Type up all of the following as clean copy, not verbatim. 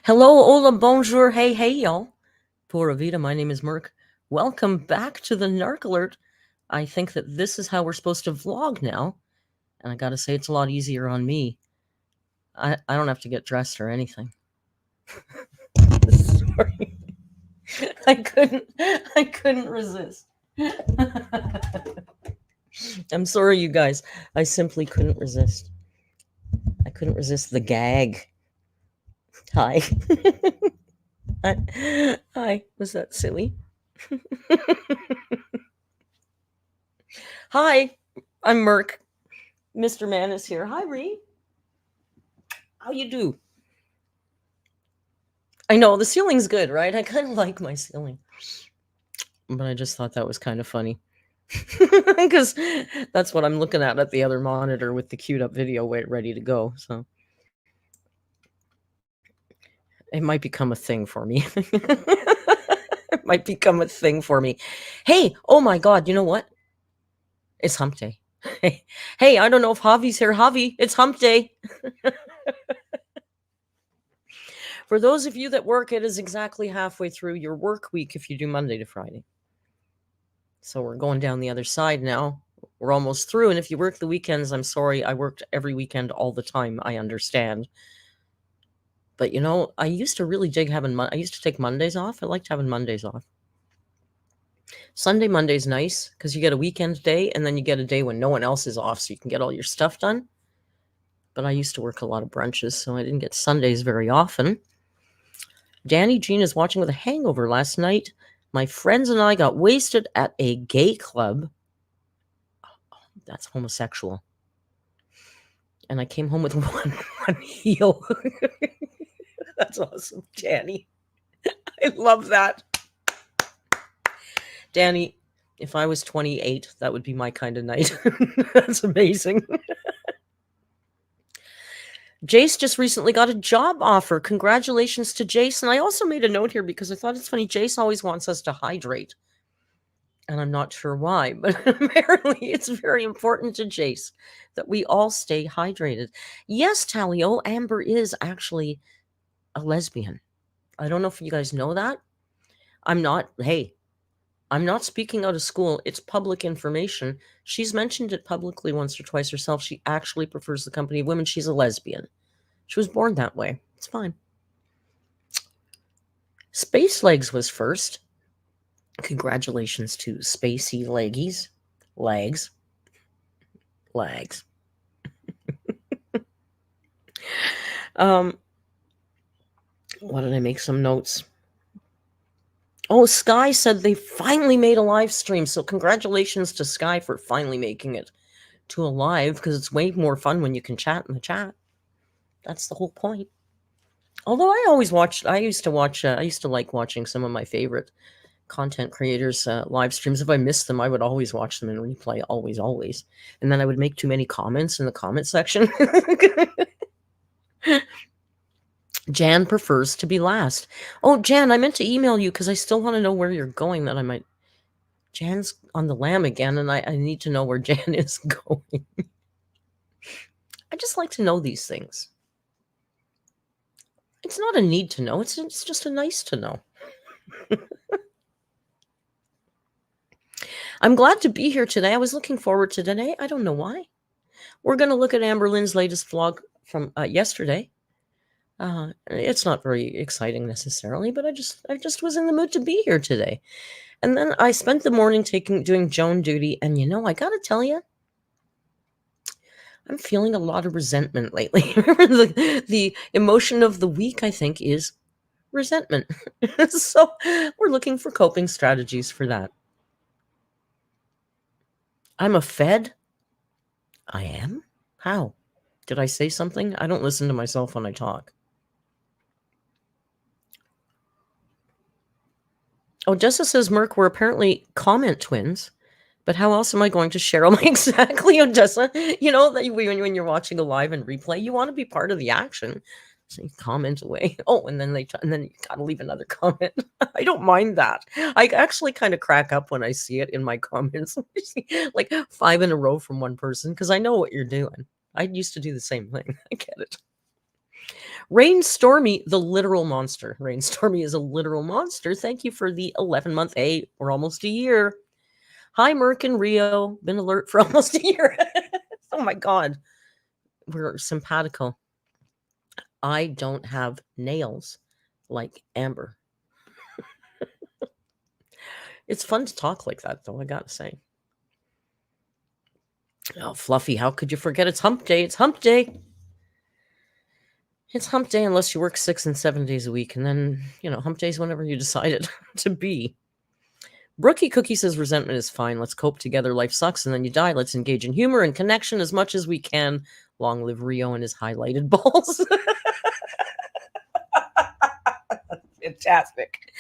Hello, hola, bonjour, hey, y'all. Pura vida, my name is Merc. Welcome back to the Narc Alert. I think that this is how we're supposed to vlog now. And I gotta say, it's a lot easier on me. I don't have to get dressed or anything. Sorry. I couldn't resist. I'm sorry, you guys. I simply couldn't resist. I couldn't resist the gag. Hi. Hi. Was that silly? Hi. I'm Merc. Mr. Man is here. Hi, Ree. How you do? I know, the ceiling's good, right? I kind of like my ceiling. But I just thought that was kind of funny. Because that's what I'm looking at the other monitor with the queued up video ready to go. So it might become a thing for me. It might become a thing for me. Hey, oh my God, you know what? It's hump day. Hey, I don't know if Javi's here. Javi, it's hump day. For those of you that work, it is exactly halfway through your work week if you do Monday to Friday. So we're going down the other side now. We're almost through. And if you work the weekends, I'm sorry. I worked every weekend all the time. I understand. But, you know, I used to really dig having, I used to take Mondays off. I liked having Mondays off. Sunday, Monday's nice because you get a weekend day and then you get a day when no one else is off so you can get all your stuff done. But I used to work a lot of brunches, so I didn't get Sundays very often. Danny Jean is watching with a hangover. Last night, my friends and I got wasted at a gay club. Oh, that's homosexual. And I came home with one heel. That's awesome, Danny. I love that. Danny, if I was 28, that would be my kind of night. That's amazing. Jace just recently got a job offer. Congratulations to Jace. And I also made a note here because I thought it's funny. Jace always wants us to hydrate. And I'm not sure why, but apparently it's very important to Jace that we all stay hydrated. Yes, Talio, Amber is actually a lesbian. I don't know if you guys know that. I'm not speaking out of school. It's public information. She's mentioned it publicly once or twice herself. She actually prefers the company of women. She's a lesbian. She was born that way. It's fine. Space Legs was first. Congratulations to Spacey Leggies. Legs. What did I make some notes? Oh, Sky said they finally made a live stream. So congratulations to Sky for finally making it to a live, because it's way more fun when you can chat in the chat. That's the whole point. Although I used to watch, I used to like watching some of my favorite content creators' live streams. If I missed them, I would always watch them in replay, always, always. And then I would make too many comments in the comment section. Jan prefers to be last. Oh, Jan, I meant to email you because I still want to know where you're going. That I might. Jan's on the lam again, and I need to know where Jan is going. I just like to know these things. It's not a need to know. It's just a nice to know. I'm glad to be here today. I was looking forward to today. I don't know why. We're going to look at AMBERLYNNs' latest vlog from yesterday. It's not very exciting necessarily, but I just was in the mood to be here today. And then I spent the morning doing Joan duty, and I gotta tell you, I'm feeling a lot of resentment lately. Remember the emotion of the week, I think, is resentment. So we're looking for coping strategies for that. I'm a Fed? I am? How? Did I say something? I don't listen to myself when I talk. Oh, Jessica says, Merc, we're apparently comment twins. But how else am I going to share? Exactly, Odessa. You know that when you're watching a live and replay, you want to be part of the action. So you comment away. Oh, and then you gotta leave another comment. I don't mind that. I actually kind of crack up when I see it in my comments, like 5 in a row from one person, because I know what you're doing. I used to do the same thing. I get it. Rain Stormy, the literal monster. Rain Stormy is a literal monster. Thank you for the 11-month. Hey, we're almost a year. Hi, Merc and Rio. Been alert for almost a year. Oh my God. We're simpatico. I don't have nails like Amber. It's fun to talk like that, though, I gotta say. Oh, Fluffy, how could you forget? It's hump day. It's hump day. It's hump day unless you work 6 and 7 days a week. And then, hump day's whenever you decide it to be. Brookie Cookie says resentment is fine. Let's cope together. Life sucks and then you die. Let's engage in humor and connection as much as we can. Long live Rio and his highlighted balls. Fantastic.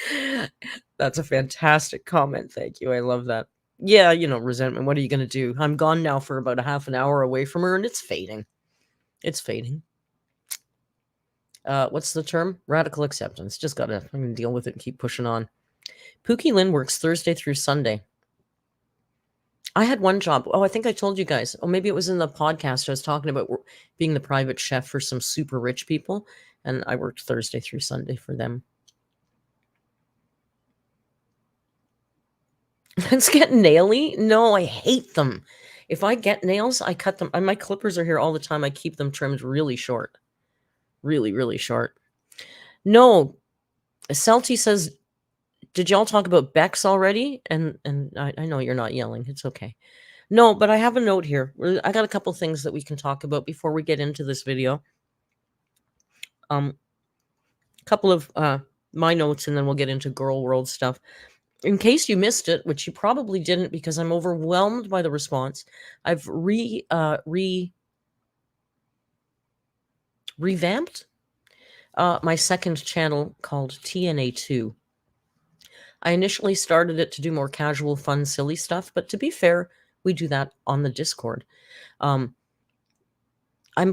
That's a fantastic comment. Thank you. I love that. Yeah, resentment. What are you going to do? I'm gone now for about a half an hour away from her, and it's fading. It's fading. What's the term? Radical acceptance. Just I'm going to deal with it and keep pushing on. Pookie Lynn works Thursday through Sunday. I had one job. Oh, I think I told you guys. Oh, maybe it was in the podcast. I was talking about being the private chef for some super rich people, and I worked Thursday through Sunday for them. Let's get naily. No, I hate them. If I get nails, I cut them. My clippers are here all the time. I keep them trimmed really short. Really, really short. No, Celty says, did y'all talk about Bex already? And I know you're not yelling. It's okay. No, but I have a note here. I got a couple things that we can talk about before we get into this video. A couple of my notes, and then we'll get into girl world stuff. In case you missed it, which you probably didn't because I'm overwhelmed by the response, I've revamped my second channel called TNA2. I initially started it to do more casual, fun, silly stuff, but to be fair, we do that on the Discord. I'm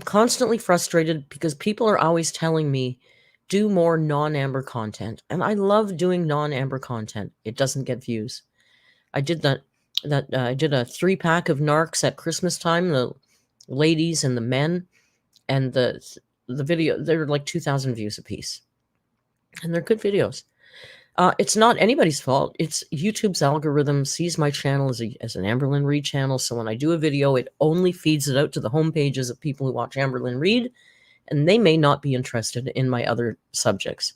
constantly frustrated because people are always telling me, do more non-Amber content. And I love doing non-Amber content. It doesn't get views. I did that I did a 3-pack of narcs at Christmas time, the ladies and the men, and the video, they're like 2,000 views a piece. And they're good videos. It's not anybody's fault. It's YouTube's algorithm sees my channel as an Amberlynn Reid channel. So when I do a video, it only feeds it out to the home pages of people who watch Amberlynn Reid, and they may not be interested in my other subjects.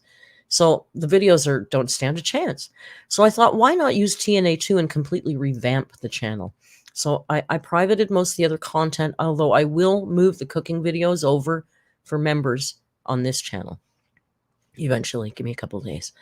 So the videos don't stand a chance. So I thought, why not use TNA2 and completely revamp the channel? So I privated most of the other content, although I will move the cooking videos over for members on this channel eventually. Give me a couple of days.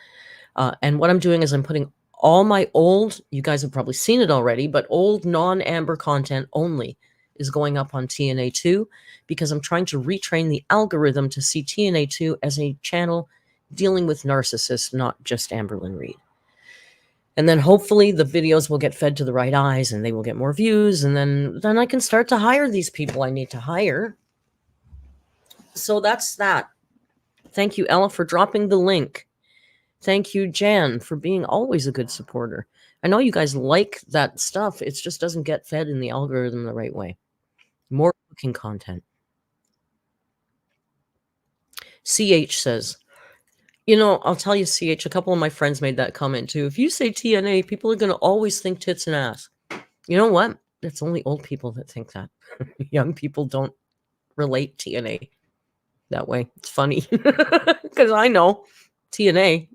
And what I'm doing is I'm putting all my old, you guys have probably seen it already, but old non-Amber content only is going up on TNA2 because I'm trying to retrain the algorithm to see TNA2 as a channel dealing with narcissists, not just Amberlynn Reid. And then hopefully the videos will get fed to the right eyes and they will get more views. And then I can start to hire these people I need to hire. So that's that. Thank you, Ella, for dropping the link. Thank you, Jan, for being always a good supporter. I know you guys like that stuff. It just doesn't get fed in the algorithm the right way. More cooking content. CH says, I'll tell you, CH, a couple of my friends made that comment too. If you say TNA, people are going to always think tits and ass. You know what? It's only old people that think that. Young people don't relate TNA that way. It's funny because I know TNA,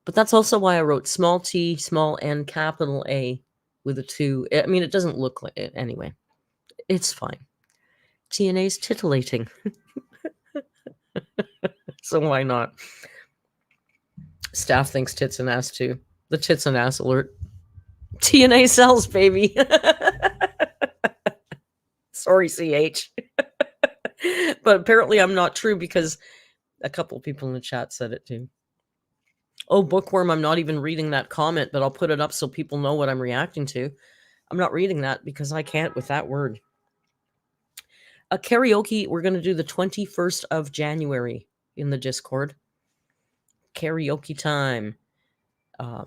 But that's also why I wrote small t, small n, capital A with a 2. I mean, it doesn't look like it anyway. It's fine. TNA's titillating. So why not? Staff thinks tits and ass too. The tits and ass alert. TNA sells, baby. Sorry, CH. But apparently I'm not true because a couple of people in the chat said it too. Oh, Bookworm, I'm not even reading that comment, but I'll put it up so people know what I'm reacting to. I'm not reading that because I can't with that word. A karaoke, we're going to do the 21st of January in the Discord. Karaoke time. To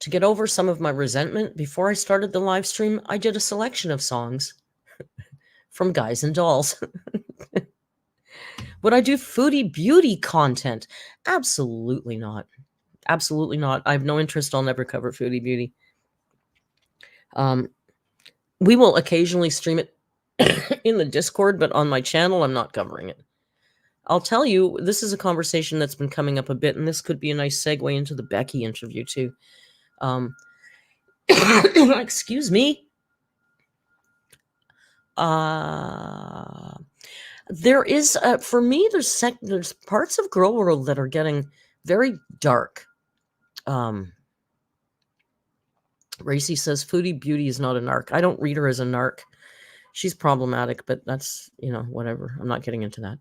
get over some of my resentment, before I started the live stream, I did a selection of songs from Guys and Dolls. Would I do foodie beauty content? Absolutely not. Absolutely not. I have no interest. I'll never cover foodie beauty. We will occasionally stream it in the Discord, but on my channel, I'm not covering it. I'll tell you, this is a conversation that's been coming up a bit, and this could be a nice segue into the Becky interview, too. Excuse me. There is, for me, there's parts of Girl World that are getting very dark. Racy says, Foodie Beauty is not a narc. I don't read her as a narc. She's problematic, but that's, whatever. I'm not getting into that.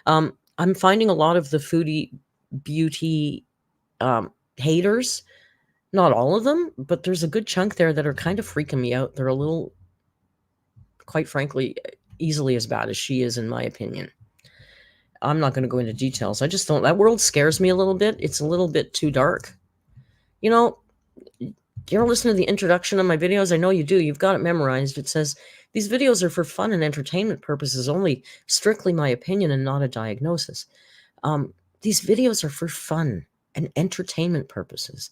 I'm finding a lot of the Foodie Beauty haters, not all of them, but there's a good chunk there that are kind of freaking me out. They're a little, quite frankly, easily as bad as she is, in my opinion. I'm not going to go into details. I just don't, that world scares me a little bit. It's a little bit too dark. Do you ever listen to the introduction of my videos? I know you do. You've got it memorized. It says, these videos are for fun and entertainment purposes only, strictly my opinion and not a diagnosis. These videos are for fun and entertainment purposes.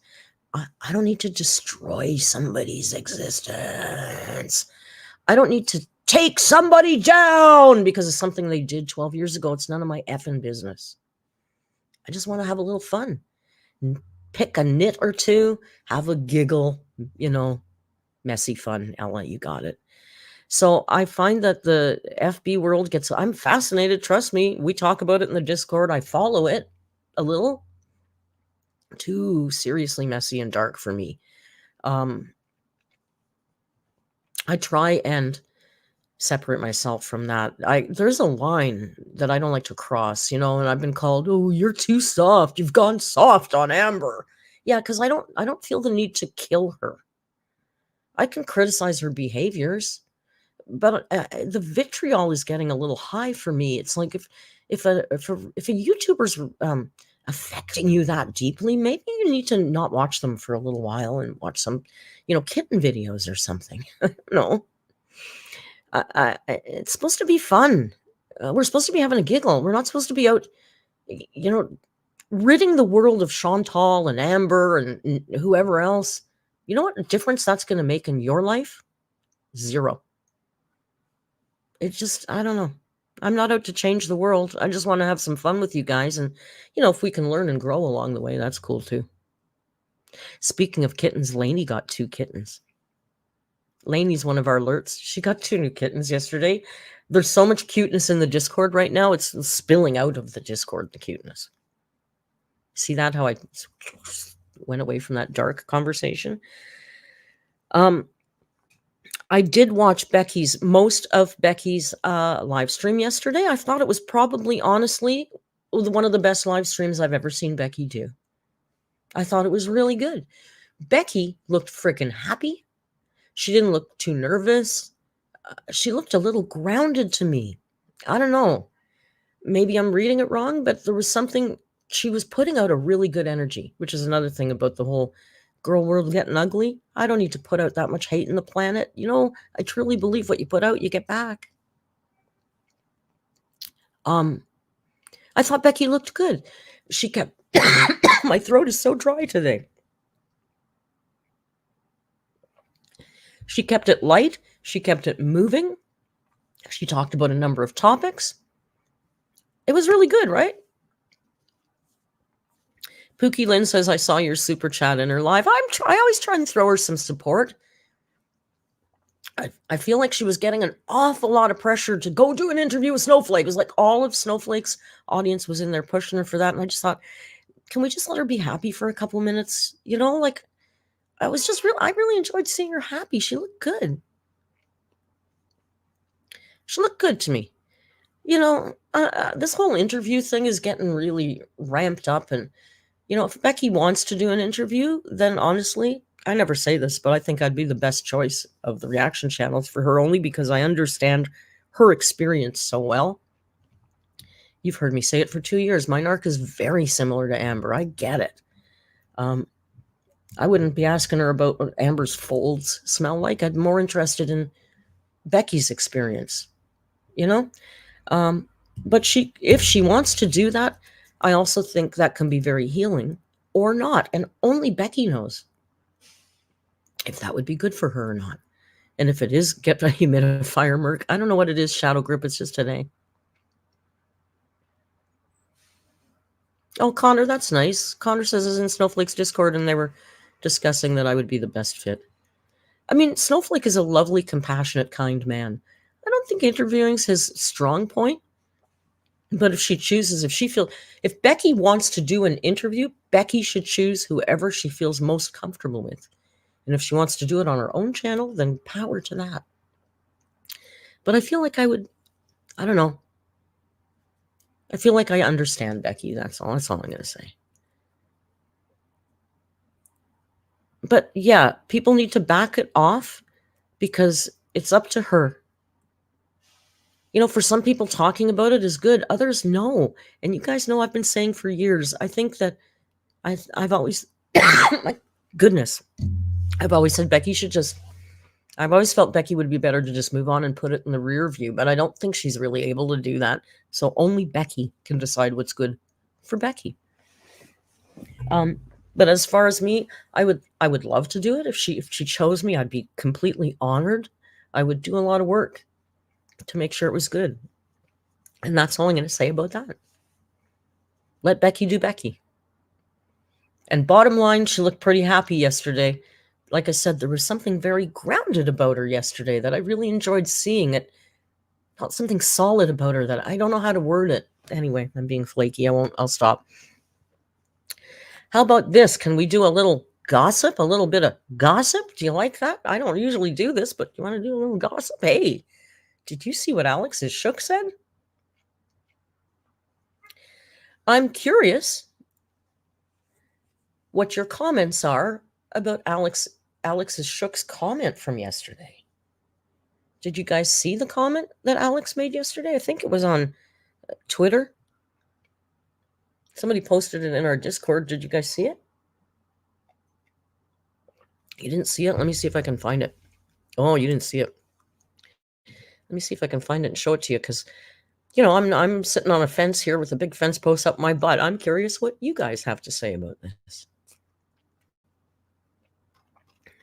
I don't need to destroy somebody's existence. I don't need to take somebody down because of something they did 12 years ago. It's none of my effing business. I just want to have a little fun. Pick a nit or two, have a giggle, messy fun. Ella, you got it. So I find that the FB world I'm fascinated. Trust me. We talk about it in the Discord. I follow it a little. Too seriously messy and dark for me. I try and separate myself from that. There's a line that I don't like to cross, and I've been called, oh, you're too soft. You've gone soft on Amber. Yeah, because I don't feel the need to kill her. I can criticize her behaviors, but the vitriol is getting a little high for me. It's like if a YouTuber's affecting you that deeply, maybe you need to not watch them for a little while and watch some, kitten videos or something. No. It's supposed to be fun. We're supposed to be having a giggle. We're not supposed to be out, ridding the world of Chantal and Amber and whoever else. You know what difference that's going to make in your life? Zero. It's just, I don't know. I'm not out to change the world. I just want to have some fun with you guys. And, if we can learn and grow along the way, that's cool too. Speaking of kittens, Lainey got 2 kittens. Lainey's one of our alerts. She got 2 new kittens yesterday. There's so much cuteness in the Discord right now. It's spilling out of the Discord, the cuteness. See that, how I went away from that dark conversation? I did watch most of Becky's live stream yesterday. I thought it was probably, honestly, one of the best live streams I've ever seen Becky do. I thought it was really good. Becky looked freaking happy. She didn't look too nervous. She looked a little grounded to me. I don't know. Maybe I'm reading it wrong, but there was something. She was putting out a really good energy, which is another thing about the whole girl world getting ugly. I don't need to put out that much hate in the planet. I truly believe what you put out, you get back. I thought Becky looked good. She kept my throat is so dry today. She kept it light. She kept it moving. She talked about a number of topics. It was really good, right? Pookie Lynn says, I saw your super chat in her live. I always try and throw her some support. I feel like she was getting an awful lot of pressure to go do an interview with Snowflake. It was like all of Snowflake's audience was in there pushing her for that. And I just thought, can we just let her be happy for a couple minutes? I really enjoyed seeing her happy. She looked good. She looked good to me. This whole interview thing is getting really ramped up. And, if Becky wants to do an interview, then honestly, I never say this, but I think I'd be the best choice of the reaction channels for her, only because I understand her experience so well. You've heard me say it for 2 years. My narc is very similar to Amber. I get it. I wouldn't be asking her about what Amber's folds smell like. I'd be more interested in Becky's experience, But if she wants to do that, I also think that can be very healing or not. And only Becky knows if that would be good for her or not. And if it is, get a humidifier, Merc. I don't know what it is, Shadow Grip. It's just today. Oh, Connor, that's nice. Connor says it's in Snowflake's Discord, and they were discussing that I would be the best fit. I mean, Snowflake is a lovely, compassionate, kind man. I don't think interviewing's his strong point. But if Becky wants to do an interview, Becky should choose whoever she feels most comfortable with. And if she wants to do it on her own channel, then power to that. But I feel like I don't know. I feel like I understand Becky. That's all I'm going to say. But yeah, people need to back it off because it's up to her. For some people, talking about it is good. Others, no. And you guys know I've been saying for years, I think that I've always, my goodness, I've always said I've always felt Becky would be better to just move on and put it in the rear view, but I don't think she's really able to do that. So only Becky can decide what's good for Becky. But as far as me, I would love to do it. If she chose me, I'd be completely honored. I would do a lot of work to make sure it was good. And that's all I'm going to say about that. Let Becky do Becky. And bottom line, she looked pretty happy yesterday. Like I said, there was something very grounded about her yesterday that I really enjoyed seeing. It felt something solid about her that I don't know how to word it. Anyway, I'm being flaky. I'll stop. How about this? Can we do a little gossip? A little bit of gossip? Do you like that? I don't usually do this, but you want to do a little gossip? Hey, did you see what Alex's Shook said? I'm curious what your comments are about Alex's Shook's comment from yesterday. Did you guys see the comment that Alex made yesterday? I think it was on Twitter. Somebody posted it in our Discord. Did you guys see it? You didn't see it? Let me see if I can find it. Oh, you didn't see it. Let me see if I can find it and show it to you, because I'm sitting on a fence here with a big fence post up my butt. I'm curious what you guys have to say about this.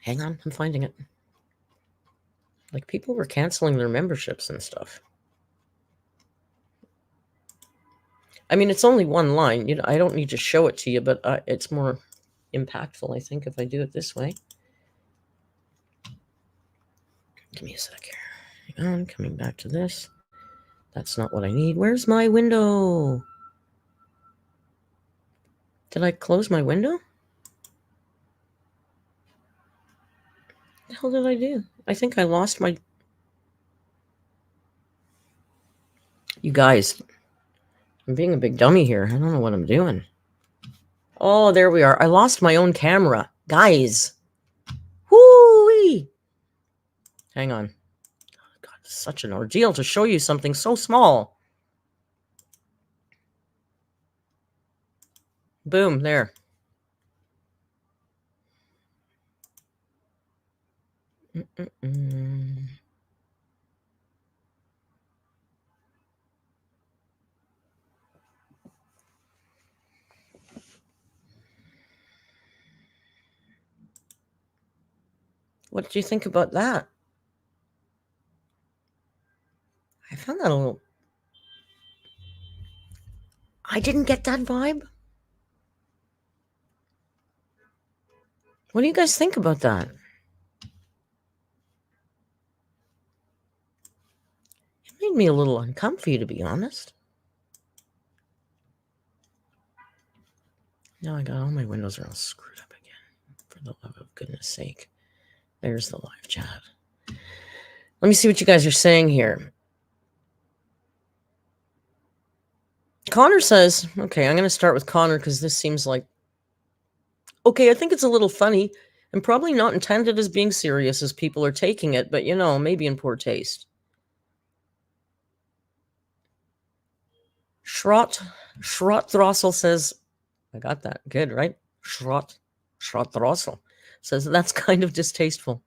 Hang on, I'm finding it. Like, people were canceling their memberships and stuff. I mean, it's only one line. I don't need to show it to you, but it's more impactful, I think, if I do it this way. Give me a sec here. Hang on, coming back to this. That's not what I need. Where's my window? Did I close my window? What the hell did I do? I think I lost my... You guys, I'm being a big dummy here. I don't know what I'm doing. Oh, there we are. I lost my own camera. Guys. Whoo-wee. Hang on. God, it's such an ordeal to show you something so small. Boom, there. What do you think about that? I found that a little... I didn't get that vibe. What do you guys think about that? It made me a little uncomfy, to be honest. Now I got all my windows are all screwed up again. For the love of goodness sake. There's the live chat. Let me see what you guys are saying here. Connor says, okay, I'm going to start with Connor because this seems like... Okay, I think it's a little funny and probably not intended as being serious as people are taking it, but, you know, maybe in poor taste. Schrottdrossel says, I got that. Good, right? Schrottdrossel says, that's kind of distasteful.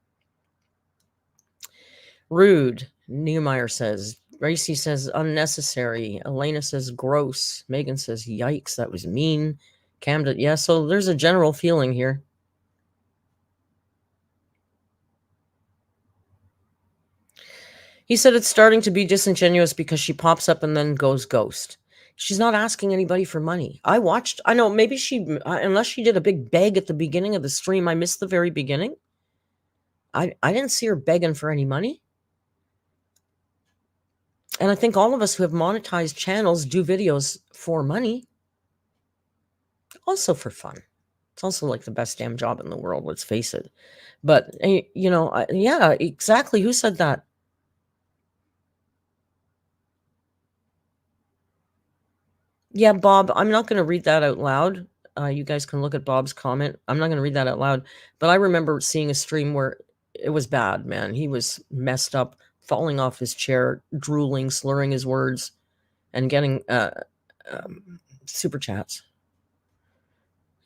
Rude. Niemeyer says, Racy says, unnecessary. Elena says, gross. Megan says, yikes, that was mean. Camden, yeah, so there's a general feeling here. He said it's starting to be disingenuous because she pops up and then goes ghost. She's not asking anybody for money. I know maybe she, unless she did a big beg at the beginning of the stream, I missed the very beginning. I didn't see her begging for any money. And I think all of us who have monetized channels do videos for money. Also for fun. It's also like the best damn job in the world, let's face it. But, you know, yeah, exactly. Who said that? Yeah, Bob, I'm not going to read that out loud. You guys can look at Bob's comment. I'm not going to read that out loud. But I remember seeing a stream where it was bad, man. He was messed up, falling off his chair, drooling, slurring his words, and getting super chats.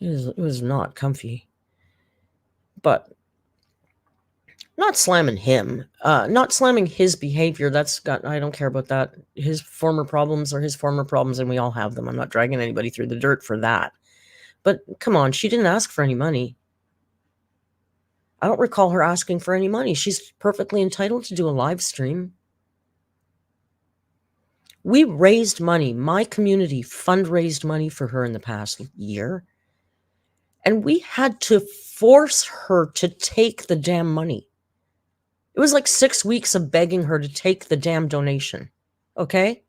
It was not comfy. But not slamming him, not slamming his behavior. I don't care about that. His former problems are his former problems, and we all have them. I'm not dragging anybody through the dirt for that. But come on, she didn't ask for any money. I don't recall her asking for any money. She's perfectly entitled to do a live stream. We raised money. My community fundraised money for her in the past year. And we had to force her to take the damn money. It was like 6 weeks of begging her to take the damn donation. Okay?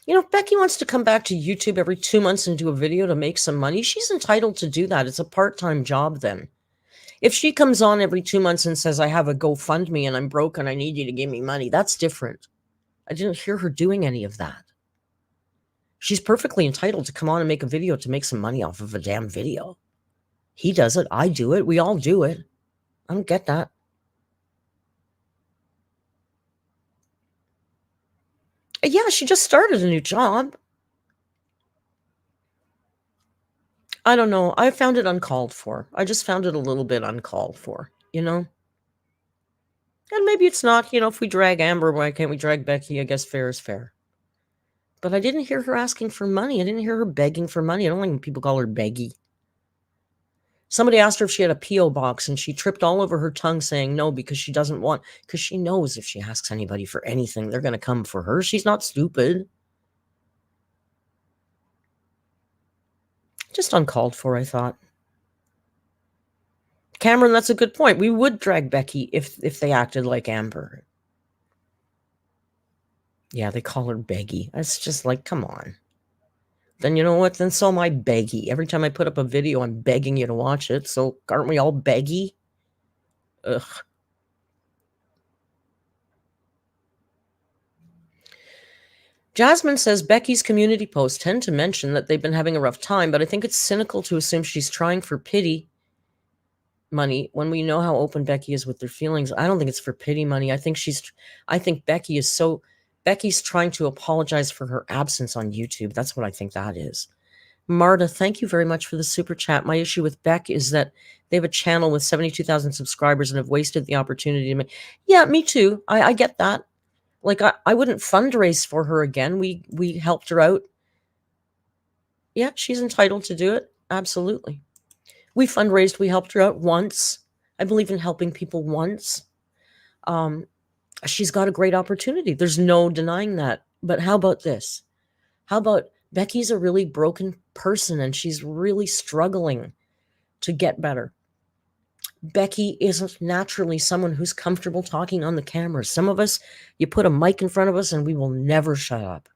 You know, if Becky wants to come back to YouTube every 2 months and do a video to make some money, she's entitled to do that. It's a part-time job then. If she comes on every 2 months and says, I have a GoFundMe and I'm broke and I need you to give me money, that's different. I didn't hear her doing any of that. She's perfectly entitled to come on and make a video to make some money off of a damn video. He does it. I do it. We all do it. I don't get that. Yeah, she just started a new job. I don't know. I found it uncalled for. I just found it a little bit uncalled for, you know? And maybe it's not, you know, if we drag Amber, why can't we drag Becky? I guess fair is fair. But I didn't hear her asking for money. I didn't hear her begging for money. I don't like when people call her beggy. Somebody asked her if she had a P.O. box, and she tripped all over her tongue saying no because she doesn't want, because she knows if she asks anybody for anything, they're going to come for her. She's not stupid. Just uncalled for, I thought. Cameron, that's a good point. We would drag Becky if they acted like Amber. Yeah, they call her Beggy. It's just like, come on. Then you know what? Then so am I beggy. Every time I put up a video, I'm begging you to watch it. So aren't we all beggy? Ugh. Jasmine says Becky's community posts tend to mention that they've been having a rough time, but I think it's cynical to assume she's trying for pity money when we know how open Becky is with their feelings. I don't think it's for pity money. I think Becky's trying to apologize for her absence on YouTube. That's what I think that is. Marta, thank you very much for the super chat. My issue with Beck is that they have a channel with 72,000 subscribers and have wasted the opportunity to make. Yeah, me too. I get that. Like I wouldn't fundraise for her again. We helped her out. Yeah, she's entitled to do it. Absolutely. We fundraised, we helped her out once. I believe in helping people once. She's got a great opportunity. There's no denying that. But how about this? How about Becky's a really broken person and she's really struggling to get better. Becky isn't naturally someone who's comfortable talking on the camera. Some of us, you put a mic in front of us and we will never shut up.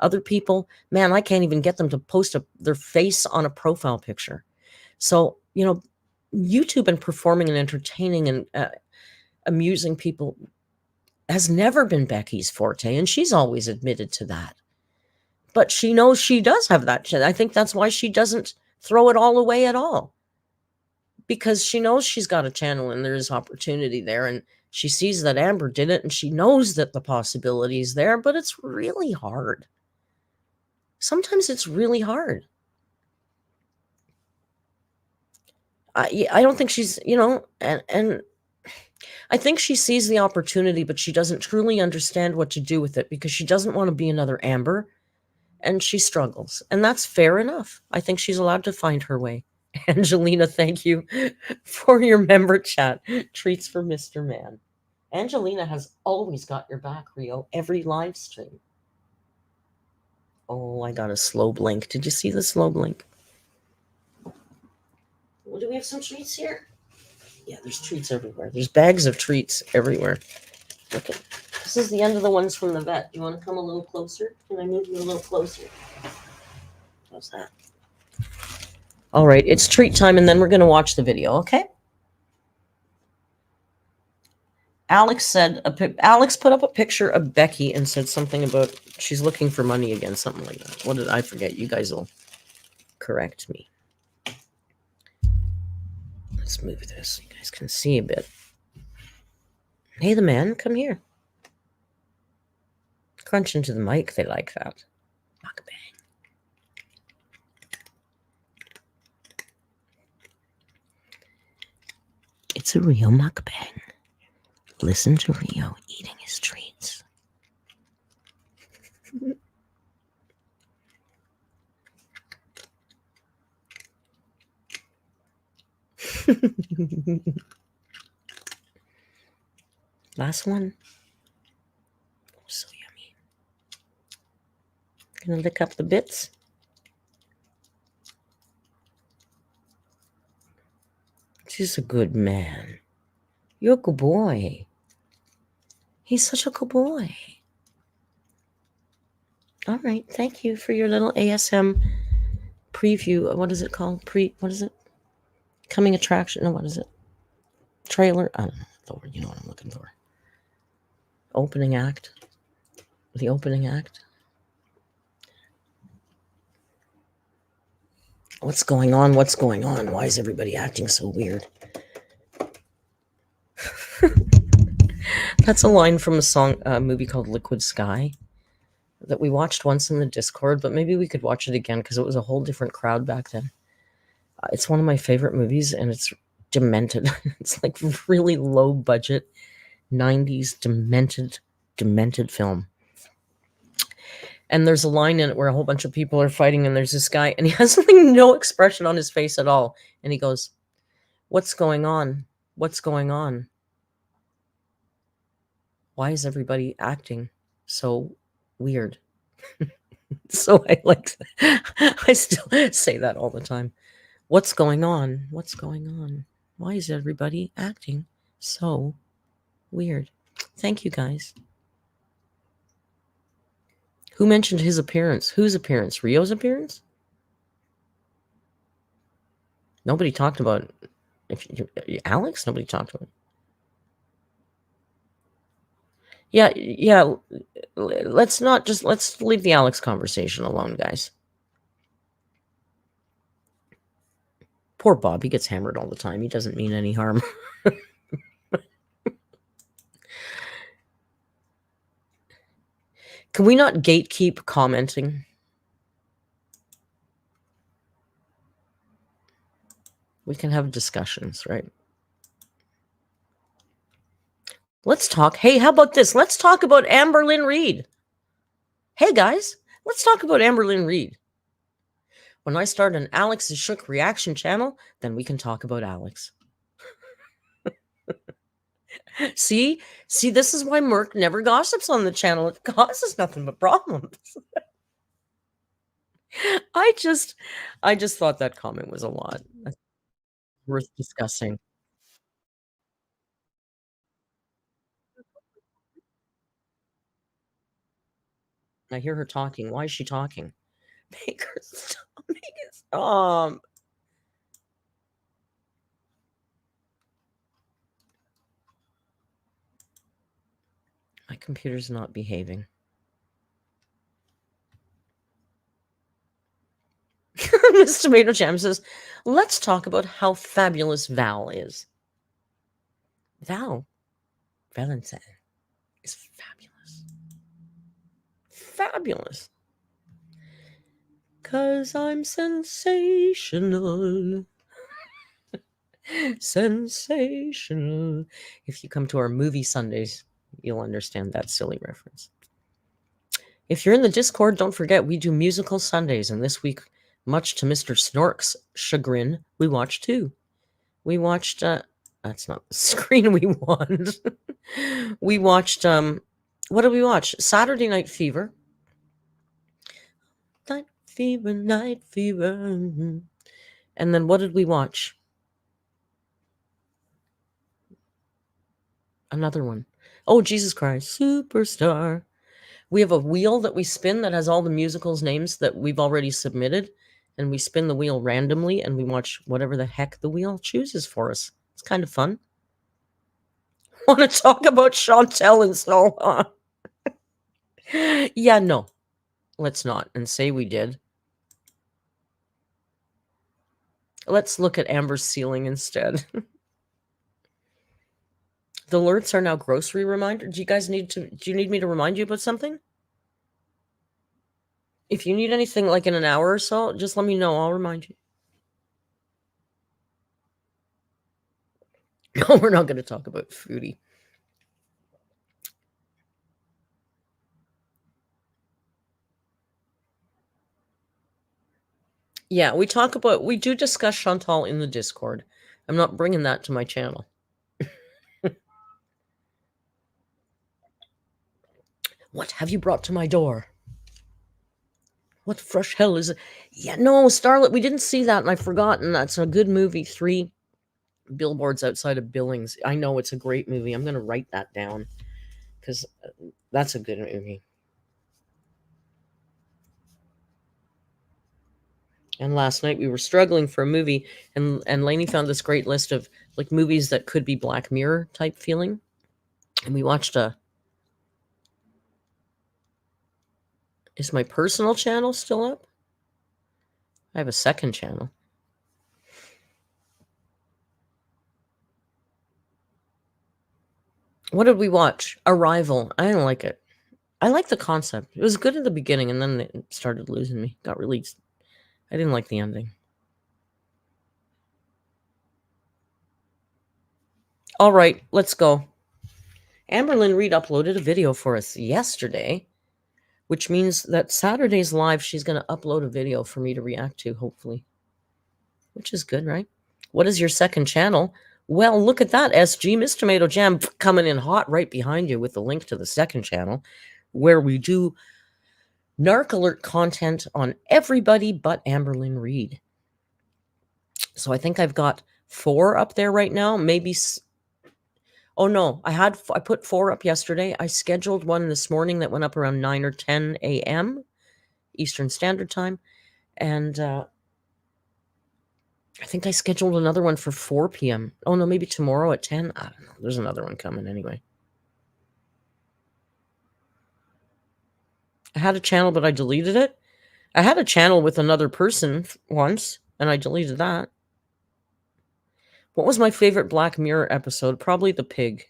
Other people, man, I can't even get them to post their face on a profile picture. So, YouTube and performing and entertaining and amusing people has never been Becky's forte, and she's always admitted to that. But she knows she does have that. I think that's why she doesn't throw it all away at all. Because she knows she's got a channel and there is opportunity there, and she sees that Amber did it, and she knows that the possibility is there, but it's really hard. Sometimes it's really hard. I don't think she's, and I think she sees the opportunity, but she doesn't truly understand what to do with it because she doesn't want to be another Amber, and she struggles. And that's fair enough. I think she's allowed to find her way. Angelina, thank you for your member chat. Treats for Mr. Man. Angelina has always got your back, Rio, every live stream. Oh, I got a slow blink. Did you see the slow blink? Well, do we have some treats here? Yeah, there's treats everywhere. There's bags of treats everywhere. Okay. This is the end of the ones from the vet. Do you want to come a little closer? Can I move you a little closer? How's that? All right, it's treat time, and then we're going to watch the video, okay? Alex put up a picture of Becky and said something about she's looking for money again, something like that. What did I forget? You guys will correct me. Let's move this. You guys can see a bit. Hey, the man, come here. Crunch into the mic. They like that. Mukbang. It's a Rio mukbang. Listen to Rio eating his treats. Last one. So yummy. Gonna lick up the bits. He's a good man. You're a good boy. He's such a good boy. All right. Thank you for your little ASM preview. What is it called? What is it? Coming attraction. No, what is it? Trailer. I don't know. Lord, you know what I'm looking for. Opening act. The opening act. What's going on? What's going on? Why is everybody acting so weird? That's a line from a movie called Liquid Sky that we watched once in the Discord, but maybe we could watch it again because it was a whole different crowd back then. It's one of my favorite movies, and it's demented. It's like really low budget 90s demented film. And there's a line in it where a whole bunch of people are fighting, and there's this guy, and he has like no expression on his face at all. And he goes, "What's going on? What's going on? Why is everybody acting so weird?" So I still say that all the time. What's going on? What's going on? Why is everybody acting so weird? Thank you, guys. Who mentioned his appearance? Whose appearance? Rio's appearance? Nobody talked about Alex? Nobody talked about it. Yeah. Let's leave the Alex conversation alone, guys. Poor Bob. He gets hammered all the time. He doesn't mean any harm. Can we not gatekeep commenting? We can have discussions, right? Let's talk. Hey, how about this? Let's talk about Amberlynn Reid. Hey, guys, let's talk about Amberlynn Reid. When I start an Alex is Shook reaction channel, then we can talk about Alex. See, this is why Merc never gossips on the channel. It causes nothing but problems. I just thought that comment was a lot. Worth discussing. I hear her talking. Why is she talking? Make her stop. Make it stop. My computer's not behaving. Miss Tomato Jam says, let's talk about how fabulous Val is. Valentine is fabulous. Fabulous. 'Cause I'm sensational. Sensational. If you come to our movie Sundays, you'll understand that silly reference. If you're in the Discord, don't forget we do musical Sundays, and this week, much to Mr. Snork's chagrin, we watched two. We watched that's not the screen we want. We watched what did we watch? Saturday Night Fever. Night Fever. And then what did we watch? Another one. Oh, Jesus Christ. Superstar. We have a wheel that we spin that has all the musicals' names that we've already submitted. And we spin the wheel randomly and we watch whatever the heck the wheel chooses for us. It's kind of fun. Want to talk about Chantel and so on? Yeah, no. Let's not. And say we did. Let's look at Amber's ceiling instead. The alerts are now grocery reminder. Do you need me to remind you about something? If you need anything like in an hour or so, just let me know. I'll remind you. No, we're not going to talk about foodie. Yeah, we do discuss Chantal in the Discord. I'm not bringing that to my channel. What have you brought to my door? What fresh hell is it? Yeah, no, Starlet, we didn't see that, and I've forgotten. That's a good movie. 3 Billboards Outside of Billings. I know it's a great movie. I'm going to write that down because that's a good movie. And last night we were struggling for a movie, and Lainey found this great list of like movies that could be Black Mirror type feeling, and we watched Is my personal channel still up? I have a second channel. What did we watch? Arrival. I didn't like it. I like the concept. It was good at the beginning, and then it started losing me. Got released. I didn't like the ending. All right, let's go. Amberlynn Reid uploaded a video for us yesterday, which means that Saturday's live, she's going to upload a video for me to react to, hopefully. Which is good, right? What is your second channel? Well, look at that, SG. Miss Tomato Jam coming in hot right behind you with the link to the second channel, where we do Narc Alert content on everybody but Amberlynn Reid. So I think I've got 4 up there right now. Maybe Oh no, I put 4 up yesterday. I scheduled one this morning that went up around 9 or 10 a.m. Eastern Standard Time, and I think I scheduled another one for 4 p.m. Oh no, maybe tomorrow at 10. I don't know. There's another one coming anyway. I had a channel, but I deleted it. I had a channel with another person once, and I deleted that. What was my favorite Black Mirror episode? Probably the pig.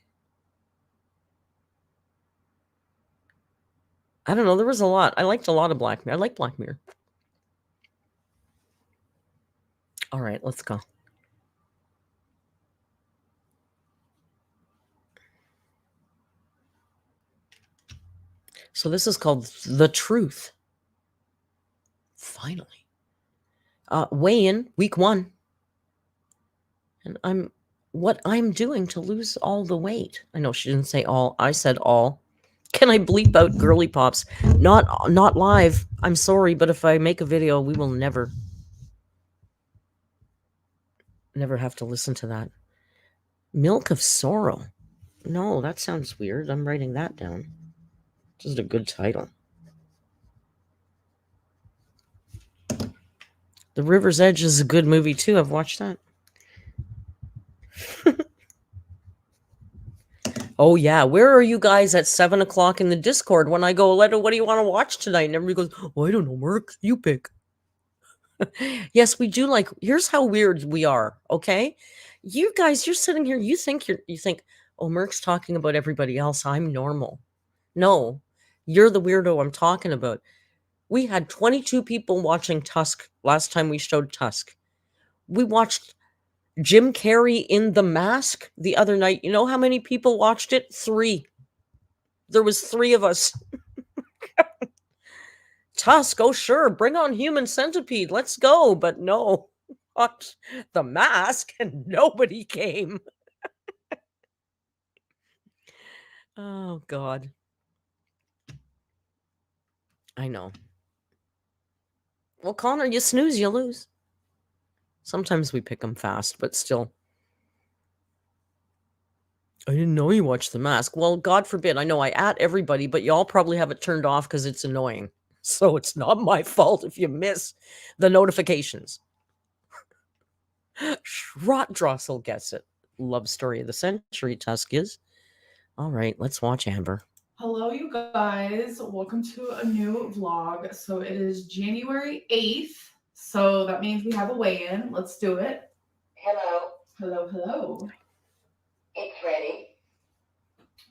I don't know. There was a lot. I liked a lot of Black Mirror. I like Black Mirror. All right, let's go. So this is called The Truth. Finally. Weigh-in, week 1. And what I'm doing to lose all the weight. I know she didn't say all. I said all. Can I bleep out girly pops? Not live. I'm sorry, but if I make a video, we will never have to listen to that. Milk of Sorrow. No, that sounds weird. I'm writing that down. Just a good title. The River's Edge is a good movie too. I've watched that. Oh yeah, where are you guys at 7 o'clock in the Discord when I go, Letta, what do you want to watch tonight? And everybody goes, oh, I don't know, Merc, you pick. Yes, we do. Like, here's how weird we are. Okay, you guys, you're sitting here. You think, oh, Merc's talking about everybody else. I'm normal. No, you're the weirdo I'm talking about. We had 22 people watching Tusk last time we showed Tusk. We watched Jim Carrey in The Mask the other night. You know how many people watched it? 3. There was 3 of us. Tusk, oh sure, bring on Human Centipede, let's go. But no, watch The Mask, and nobody came. Oh God, I know. Well, Connor, you snooze, you lose. Sometimes we pick them fast, but still. I didn't know you watched The Mask. Well, God forbid. I know I at everybody, but y'all probably have it turned off because it's annoying. So it's not my fault if you miss the notifications. Drossel gets it. Love story of the century, Tusk is. All right, let's watch Amber. Hello, you guys. Welcome to a new vlog. So it is January 8th. So that means we have a weigh-in. Let's do it. Hello. Hello, hello. It's ready.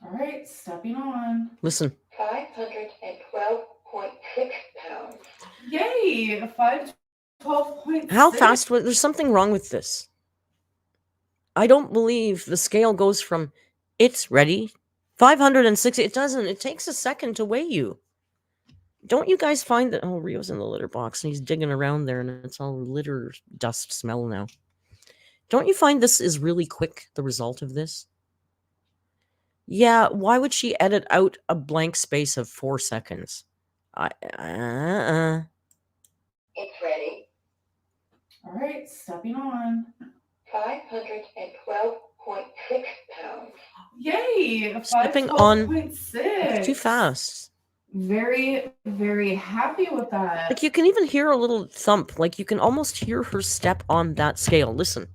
All right, stepping on. Listen. 512.6 pounds. Yay! 512.6. How fast? There's something wrong with this. I don't believe the scale goes from it's ready 560. It doesn't. It takes a second to weigh you. Don't you guys find that? Oh, Rio's in the litter box and he's digging around there and it's all litter dust smell now. Don't you find this is really quick, the result of this? Yeah, why would she edit out a blank space of 4 seconds? It's ready. All right, stepping on. 512.6 pounds. Yay! Stepping on 512.6. too fast. Very, very happy with that. Like you can even hear a little thump. Like you can almost hear her step on that scale. Listen.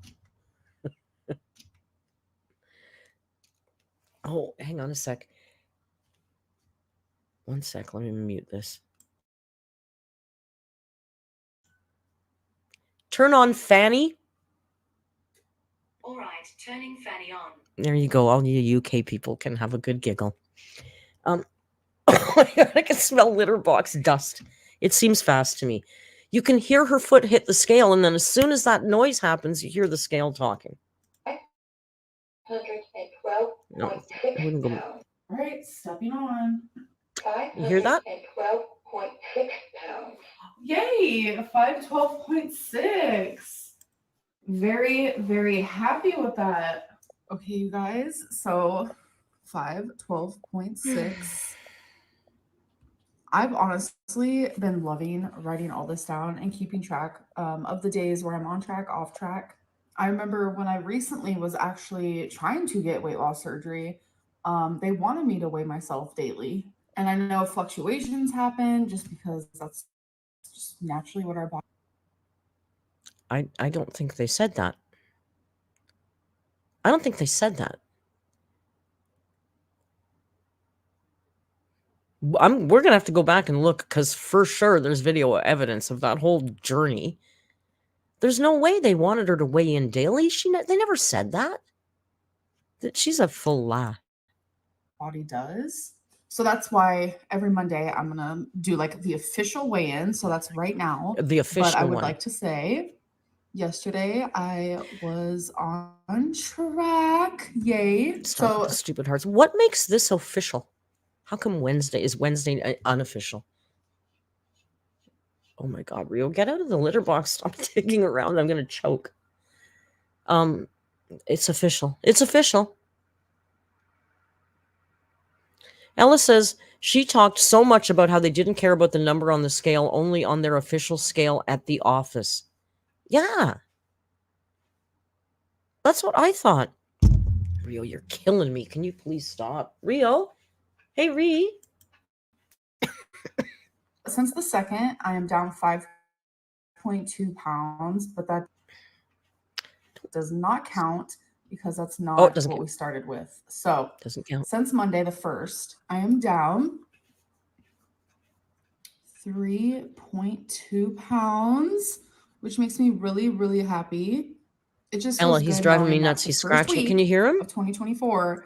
Oh, hang on a sec. 1 sec. Let me mute this. Turn on Fanny. All right, turning Fanny on. There you go. All you UK people can have a good giggle. Oh my God, I can smell litter box dust. It seems fast to me. You can hear her foot hit the scale, and then as soon as that noise happens, you hear the scale talking. 512.6 No, I wouldn't go. All right, stepping on. You hear that? 512.6 pounds. Yay! 512.6. Very, very happy with that. Okay, you guys. So 512.6. I've honestly been loving writing all this down and keeping track of the days where I'm on track, off track. I remember when I recently was actually trying to get weight loss surgery, they wanted me to weigh myself daily. And I know fluctuations happen just because that's just naturally what our body. I don't think they said that. I don't think they said that. We're gonna have to go back and look, because for sure there's video evidence of that whole journey. There's no way they wanted her to weigh in daily. They never said that. That she's a full lie. Body does. So that's why every Monday I'm gonna do like the official weigh-in. So that's right now. The official But I would one. like to say, yesterday I was on track. Yay! Stop So with the stupid hearts. What makes this official? How come Wednesday is unofficial? Oh my God, Rio, get out of the litter box. Stop digging around. I'm gonna choke. It's official. It's official. Ella says she talked so much about how they didn't care about the number on the scale, only on their official scale at the office. Yeah. That's what I thought. Rio, you're killing me. Can you please stop? Rio? Hey, Ree. since the second, I am down 5.2 pounds, but that does not count because that's not Oh, it doesn't what count. we started with. So Doesn't count. since Monday the 1st, I am down 3.2 pounds, which makes me really, really happy. It just Ella, feels he's good driving me knowing that nuts. the He's first scratching. Can week you hear him? of 2024,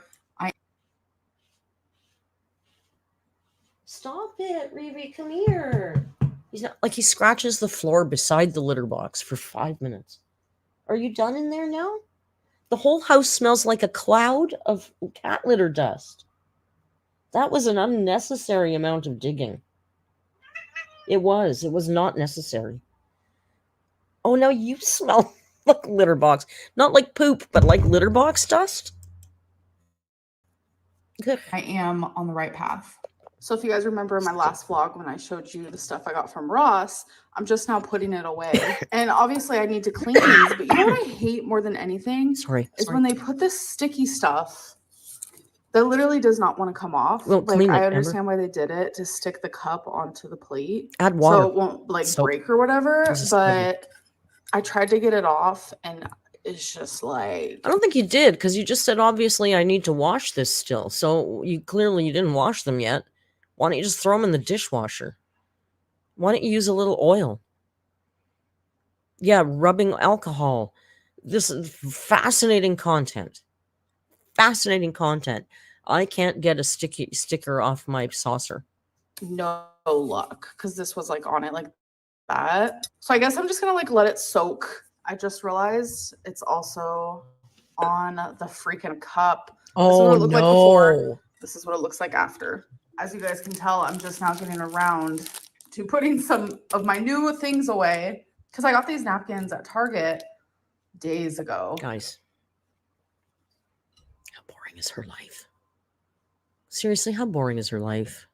Stop it, Riri. Come here. He's not like he scratches the floor beside the litter box for 5 minutes. Are you done in there now? The whole house smells like a cloud of cat litter dust. That was an unnecessary amount of digging. It was. It was not necessary. Oh, now you smell like litter box. Not like poop, but like litter box dust. Good. I am on the right path. So if you guys remember in my last vlog when I showed you the stuff I got from Ross, I'm just now putting it away. And obviously I need to clean these, but you know what I hate more than anything? Sorry. When they put this sticky stuff that literally does not want to come off. Well, like clean it, I Amber. understand why they did it, to stick the cup onto the plate. Add water. So it won't like Soap. break or whatever. This is heavy. But I tried to get it off and it's just like, I don't think you did, because you just said, obviously, I need to wash this still. So you didn't wash them yet. Why don't you just throw them in the dishwasher? Why don't you use a little oil? Yeah, rubbing alcohol. This is fascinating content. Fascinating content. I can't get a sticker off my saucer. no luck, because this was like on it like that. So I guess I'm just gonna like let it soak. I just realized it's also on the freaking cup. Oh, looked like before. This is what it looks like after. As you guys can tell, I'm just now getting around to putting some of my new things away, because I got these napkins at Target days ago. Guys, how boring is her life? Seriously, how boring is her life?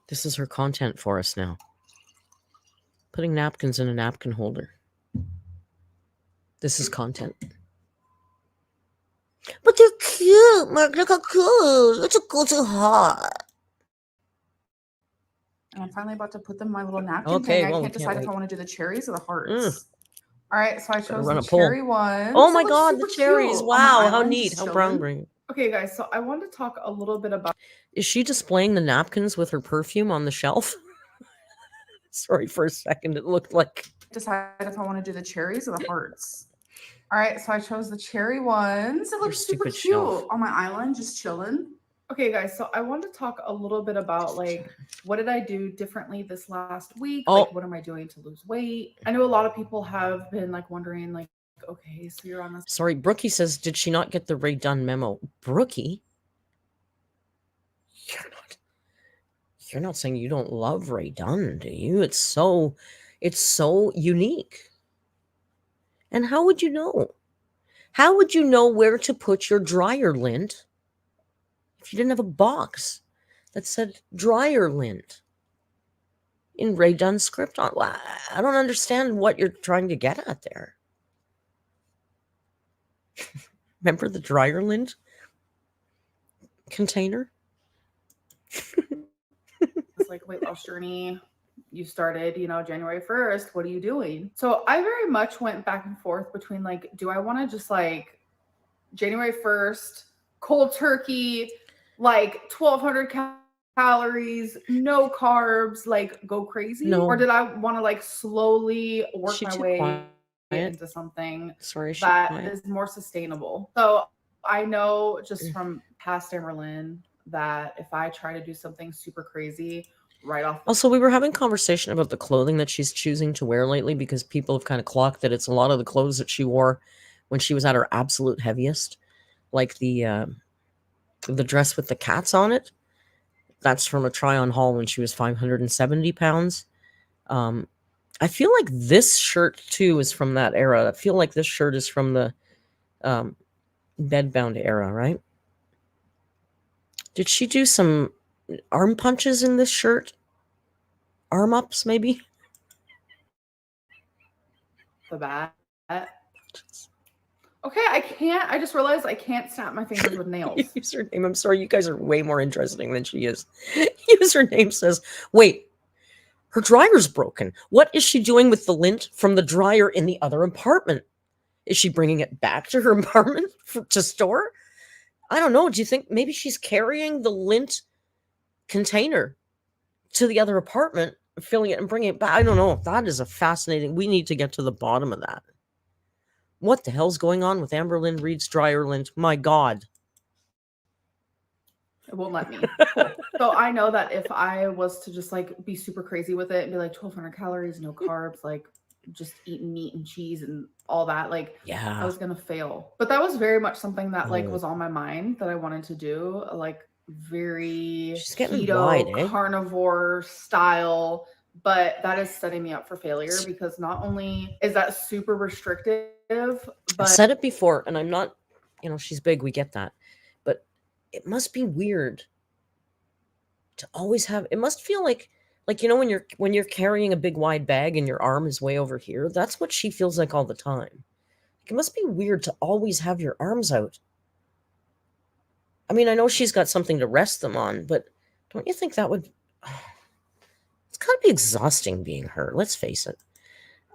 This is her content for us now. Putting napkins in a napkin holder. This is content. But they're cute, Mark. Look how cute. It's a go too hot. And I'm finally about to put them in my little napkin Okay, thing. well, I can't decide if I want to do the cherries or the hearts. All right, so I chose run the a poll. cherry ones. Oh my It looks God, the super cherries. cute on Wow, my how island, neat. just How chilling. brown green. Okay, guys, so I wanted to talk a little bit about. Is she displaying the napkins with her perfume on the shelf? Sorry, for a second, it looked like. Decide if I want to do the cherries or the hearts. All right, so I chose the cherry ones. It looks super stupid cute shelf. on my island, just chilling. Okay, guys, so I wanted to talk a little bit about like what did I do differently this last week? Oh. Like, what am I doing to lose weight? I know a lot of people have been like wondering, like, okay, so you're on this. Sorry, Brookie says, did she not get the Ray Dunn memo? Brookie? You're not saying you don't love Ray Dunn, do you? It's so unique. And how would you know? How would you know where to put your dryer lint if you didn't have a box that said dryer lint in Ray Dunn's script? I don't understand what you're trying to get at there. Remember the dryer lint container? It's like weight loss journey. You started, January 1st. What are you doing? So I very much went back and forth between like, do I want to just like January 1st, cold turkey, like 1,200 calories, no carbs, like go crazy? No. Or did I want to like slowly work She my too way quiet. into something Sorry, she that quiet. is more sustainable? So I know just from past Amberlynn that if I try to do something super crazy right off the Also, we were having conversation about the clothing that she's choosing to wear lately because people have kind of clocked that it's a lot of the clothes that she wore when she was at her absolute heaviest, like the dress with the cats on it. That's from a try-on haul when she was 570 pounds. I feel like this shirt too is from that era. I feel like this shirt is from the bedbound era, right? Did she do some arm punches in this shirt? Arm ups, maybe? the bat. Okay, I just realized I can't snap my fingers with nails. Username, I'm sorry, you guys are way more interesting than she is. Username says, wait, her dryer's broken. What is she doing with the lint from the dryer in the other apartment? Is she bringing it back to her apartment to store? I don't know. Do you think maybe she's carrying the lint container to the other apartment, filling it and bringing it back? I don't know. That is a fascinating. We need to get to the bottom of that. What the hell's going on with Amberlynn Reed's dryer lint? My God. It won't let me. Cool. So I know that if I was to just like be super crazy with it and be like 1,200 calories, no carbs, like just eating meat and cheese and all that, like I was gonna fail. But that was very much something that like was on my mind that I wanted to do, like very She's getting keto, wide, eh? carnivore style. But that is setting me up for failure because not only is that super restrictive, I've but said it before, and I'm not, she's big, we get that. But it must be weird to always have, it must feel like when you're carrying a big wide bag and your arm is way over here, that's what she feels like all the time. It must be weird to always have your arms out. I mean, I know she's got something to rest them on, but don't you think that would, it's gotta be exhausting being her, let's face it.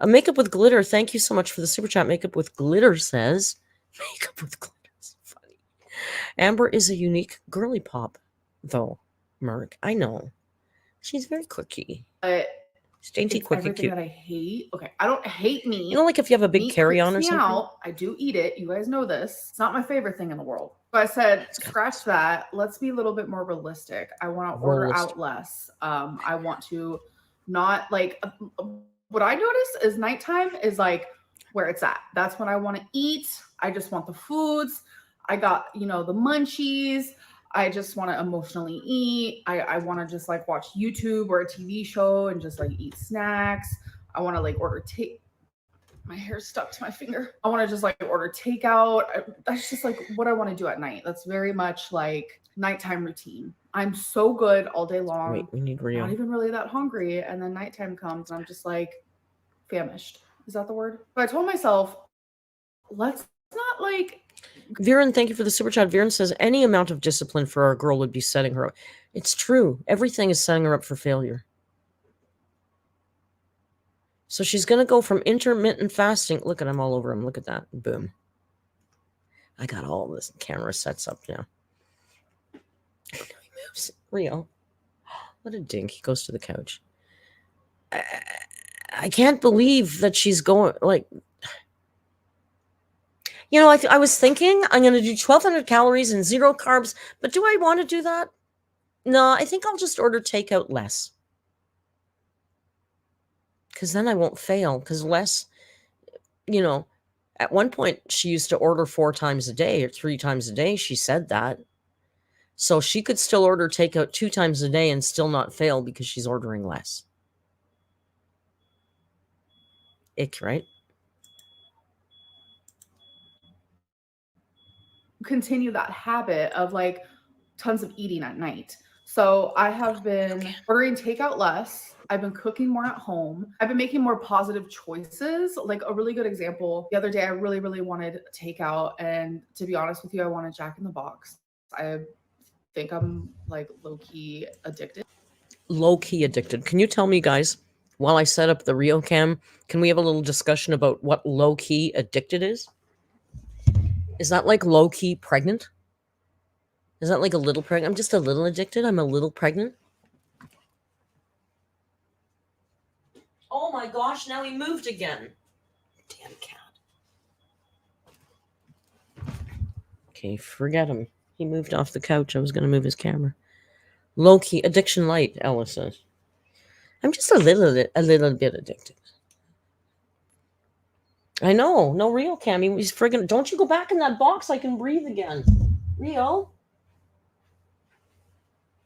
Makeup with glitter, thank you so much for the super chat. Makeup with glitter says, makeup with glitter is funny. Amber is a unique girly pop, though, Merc. I know. She's very quirky. She's dainty, it's quirky, everything cute. that I hate. Okay, I don't hate meat. You know, like if you have a big Meat carry-on or creeps me something? out. I do eat it. You guys know this. It's not my favorite thing in the world. But I said, scratch that. Let's be a little bit more realistic. I want to order out less. I want to not like what I notice is nighttime is like where it's at. That's when I want to eat. I just want the foods. I got, the munchies. I just want to emotionally eat. I want to just like watch YouTube or a TV show and just like eat snacks. I want to like order take. My hair's stuck to my finger. I want to just like order takeout. That's just like what I want to do at night. That's very much like nighttime routine. I'm so good all day long. Wait, we need Rio. Not even really that hungry. And then nighttime comes and I'm just like famished. Is that the word? But I told myself, let's not like. Viren, thank you for the super chat. Viren says any amount of discipline for our girl would be setting her up. It's true. Everything is setting her up for failure. So she's going to go from intermittent fasting. Look at, I'm all over him. Look at that. Boom. I got all this camera sets up now. He moves. Rio. What a dink. He goes to the couch. I can't believe that she's going, like, I was thinking I'm going to do 1,200 calories and 0 carbs, but do I want to do that? No, I think I'll just order takeout less. Because then I won't fail. Because less, at one point she used to order 4 times a day or 3 times a day. She said that. So she could still order takeout 2 times a day and still not fail because she's ordering less. Ick, right? Continue that habit of like tons of eating at night. So I have been ordering takeout less. I've been cooking more at home. I've been making more positive choices. Like a really good example, the other day I really, really wanted takeout. And to be honest with you, I wanted Jack in the Box. I think I'm like low-key addicted. Low-key addicted. Can you tell me, guys, while I set up the Rio cam, can we have a little discussion about what low-key addicted is? Is that like low-key pregnant? Is that like a little pregnant? I'm just a little addicted. I'm a little pregnant. Oh my gosh, now he moved again. Damn cat. Okay, forget him. He moved off the couch. I was going to move his camera. Low-key addiction light, Ella says. I'm just a little bit addicted. I know. No, Rio cam. He's friggin'. Don't you go back in that box. I can breathe again. Rio.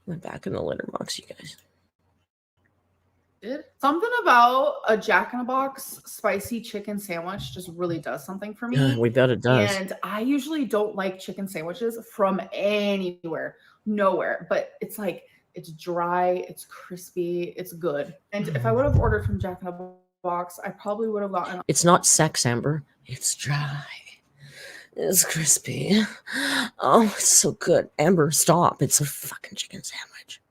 Went back in the litter box, you guys. Something about a Jack in the Box spicy chicken sandwich just really does something for me. We bet it does. And I usually don't like chicken sandwiches from anywhere, nowhere. But it's like, it's dry, it's crispy, it's good. And if I would have ordered from Jack in the Box, I probably would have gotten. It's not sex, Amber. It's dry. It's crispy. Oh, it's so good. Amber, stop. It's a fucking chicken sandwich.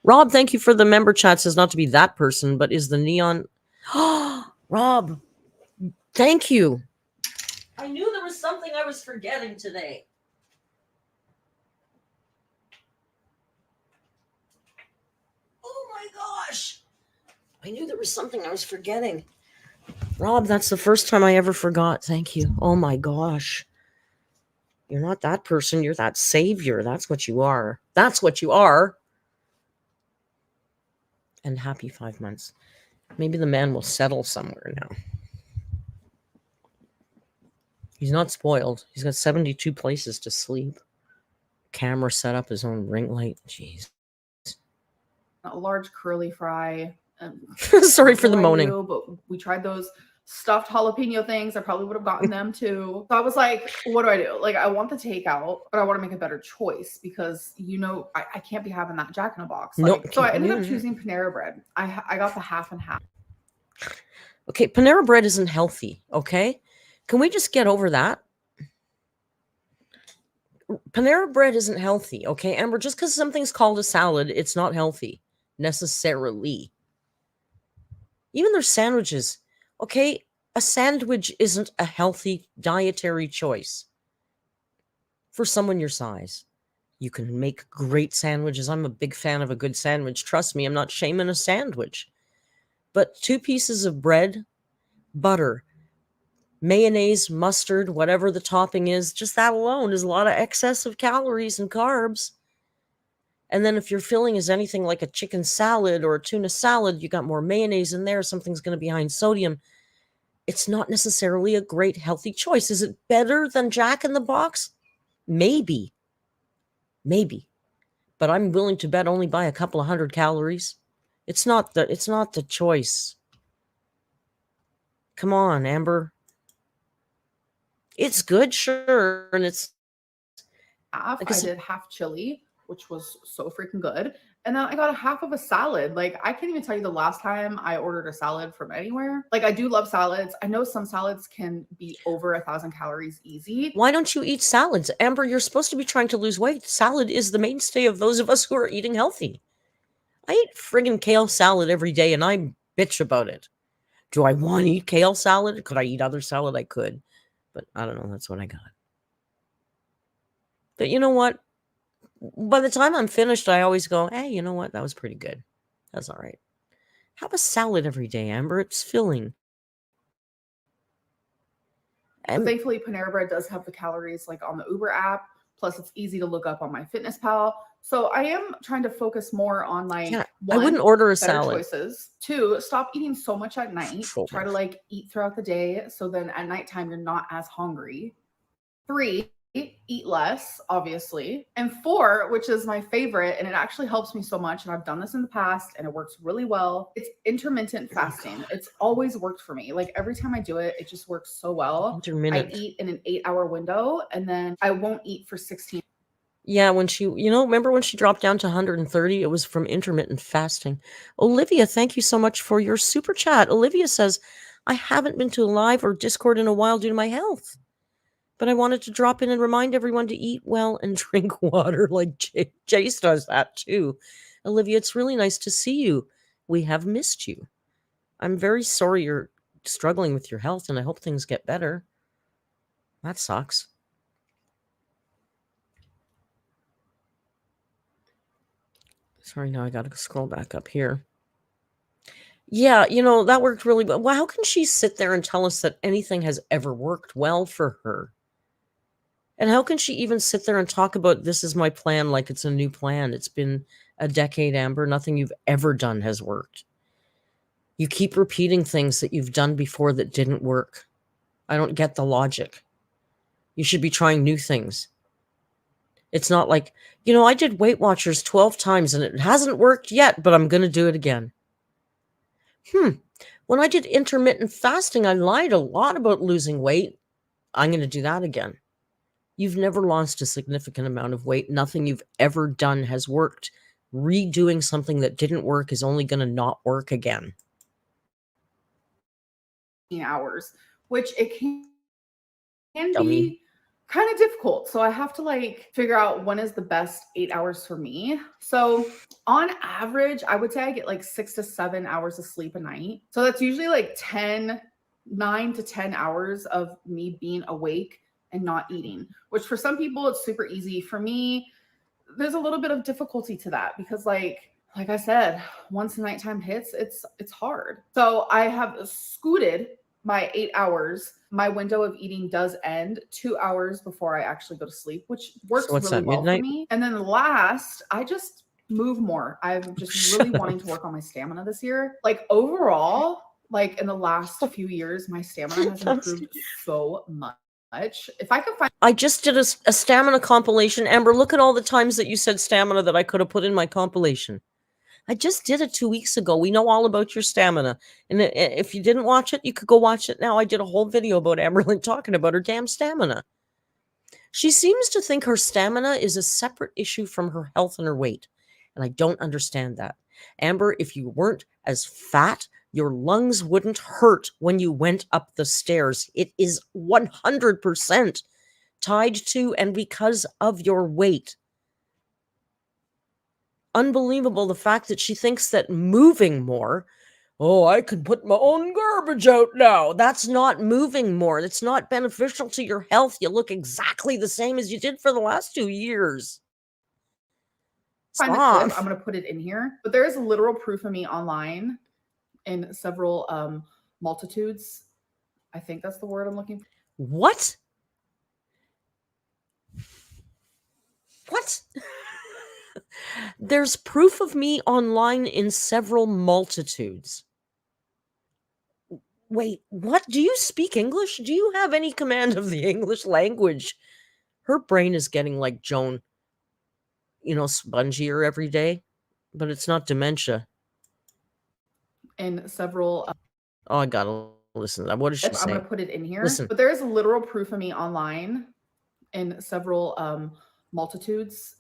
Rob, thank you for the member chat. Says not to be that person, but is the neon. Rob, thank you. I knew there was something I was forgetting today. Oh my gosh. I knew there was something I was forgetting. Rob, that's the first time I ever forgot. Thank you. Oh my gosh. You're not that person. You're that savior. That's what you are. That's what you are. And happy 5 months. Maybe the man will settle somewhere now. He's not spoiled. He's got 72 places to sleep. Camera set up, his own ring light. Jeez. A large curly fry. Sorry for the moaning. But we tried those stuffed jalapeno things. I probably would have gotten them too. So I was like, what do I do? Like, I want the takeout, but I want to make a better choice because, you know, I can't be having that Jack in a Box. Like, Nope. So I ended up choosing Panera bread. I got the half and half. Okay, Panera bread isn't healthy, okay? Can we just get over that? Panera bread isn't healthy, okay? Amber, just because something's called a salad, it's not healthy, necessarily. Even their sandwiches, okay? A sandwich isn't a healthy dietary choice for someone your size. You can make great sandwiches. I'm a big fan of a good sandwich. Trust me, I'm not shaming a sandwich. But 2 pieces of bread, butter, mayonnaise, mustard, whatever the topping is, just that alone is a lot of excess of calories and carbs. And then if your filling is anything like a chicken salad or a tuna salad, you got more mayonnaise in there, something's going to be high in sodium. It's not necessarily a great healthy choice. Is it better than Jack in the Box? Maybe. Maybe. But I'm willing to bet only by a couple of 100 calories. It's not the choice. Come on, Amber. It's good, sure, and it's I did half chili, which was so freaking good. And then I got a half of a salad. Like, I can't even tell you the last time I ordered a salad from anywhere. Like, I do love salads. I know some salads can be over 1,000 calories easy. Why don't you eat salads? Amber, you're supposed to be trying to lose weight. Salad is the mainstay of those of us who are eating healthy. I eat friggin' kale salad every day, and I bitch about it. Do I want to eat kale salad? Could I eat other salad? I could. But I don't know. That's what I got. But you know what? By the time I'm finished, I always go, hey, you know what? That was pretty good. That's all right. Have a salad every day, Amber. It's filling. And thankfully, Panera bread does have the calories like on the Uber app. Plus, it's easy to look up on MyFitnessPal. So I am trying to focus more on like, I one, wouldn't order a better salad. choices. 2, stop eating so much at night. Try to like eat throughout the day. So then at nighttime, you're not as hungry. 3, eat less, obviously. And 4, which is my favorite, and it actually helps me so much, and I've done this in the past and it works really well. It's intermittent fasting. It's always worked for me. Like every time I do it, it just works so well. Intermittent. I eat in an 8-hour window, and then I won't eat for 16. Yeah, when she, remember when she dropped down to 130? It was from intermittent fasting. Olivia, thank you so much for your super chat. Olivia says, I haven't been to a live or Discord in a while due to my health, but I wanted to drop in and remind everyone to eat well and drink water like Jace does that too. Olivia, it's really nice to see you. We have missed you. I'm very sorry you're struggling with your health, and I hope things get better. That sucks. Sorry, now I got to scroll back up here. Yeah, that worked really well. Well, how can she sit there and tell us that anything has ever worked well for her? And how can she even sit there and talk about this is my plan like it's a new plan? It's been a decade, Amber. Nothing you've ever done has worked. You keep repeating things that you've done before that didn't work. I don't get the logic. You should be trying new things. It's not like, I did Weight Watchers 12 times and it hasn't worked yet, but I'm going to do it again. When I did intermittent fasting, I lied a lot about losing weight. I'm going to do that again. You've never lost a significant amount of weight. Nothing you've ever done has worked. Redoing something that didn't work is only going to not work again. Hours, which it can Dummy. be kind of difficult. So I have to figure out when is the best 8 hours for me. So on average, I would say I get 6 to 7 hours of sleep a night. So that's usually 9 to 10 hours of me being awake and not eating, which for some people it's super easy. For me, there's a little bit of difficulty to that because like I said, once nighttime hits, it's hard. So I have scooted my 8 hours. My window of eating does end 2 hours before I actually go to sleep, which works really well for me. And then last, I just move more. I'm just really wanting to work on my stamina this year. Overall, in the last few years, my stamina has improved so much. If I could find, I just did a stamina compilation. Amber, look at all the times that you said stamina that I could have put in my compilation. I just did it 2 weeks ago. We know all about your stamina. And if you didn't watch it, you could go watch it now. I did a whole video about Amberlynn talking about her damn stamina. She seems to think her stamina is a separate issue from her health and her weight. And I don't understand that. Amber, if you weren't as fat, your lungs wouldn't hurt when you went up the stairs. It is 100% tied to and because of your weight. Unbelievable the fact that she thinks that moving more, I can put my own garbage out now. That's not moving more. It's not beneficial to your health. You look exactly the same as you did for the last 2 years. Find the clip. I'm going to put it in here. But there is literal proof of me online in several multitudes. I think that's the word I'm looking for. What? What? There's proof of me online in several multitudes. Wait, what? Do you speak English? Do you have any command of the English language? Her brain is getting like Joan, spongier every day, but it's not dementia. In several. Oh, I gotta listen to that. What does she say? I'm going to put it in here. Listen. But there is literal proof of me online in several multitudes.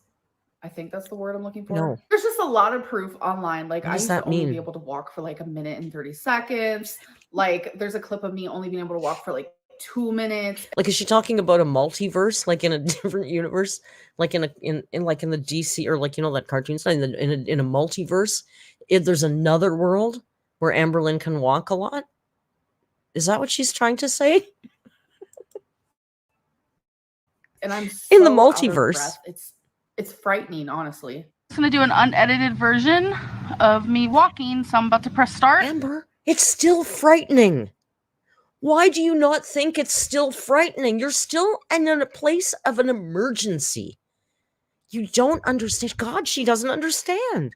I think that's the word I'm looking for. No. There's just a lot of proof online. What I does used that to only mean? be able to walk for a minute and 30 seconds. There's a clip of me only being able to walk for 2 minutes. Is she talking about a multiverse, in a different universe, in the DC or that cartoon style in a multiverse? There's another world where Amberlynn can walk a lot. Is that what she's trying to say? And I'm so in the out of multiverse. breath. It's frightening, honestly. I'm going to do an unedited version of me walking, so I'm about to press start. Amber, it's still frightening. Why do you not think it's still frightening? You're still in a place of an emergency. You don't understand. God, she doesn't understand.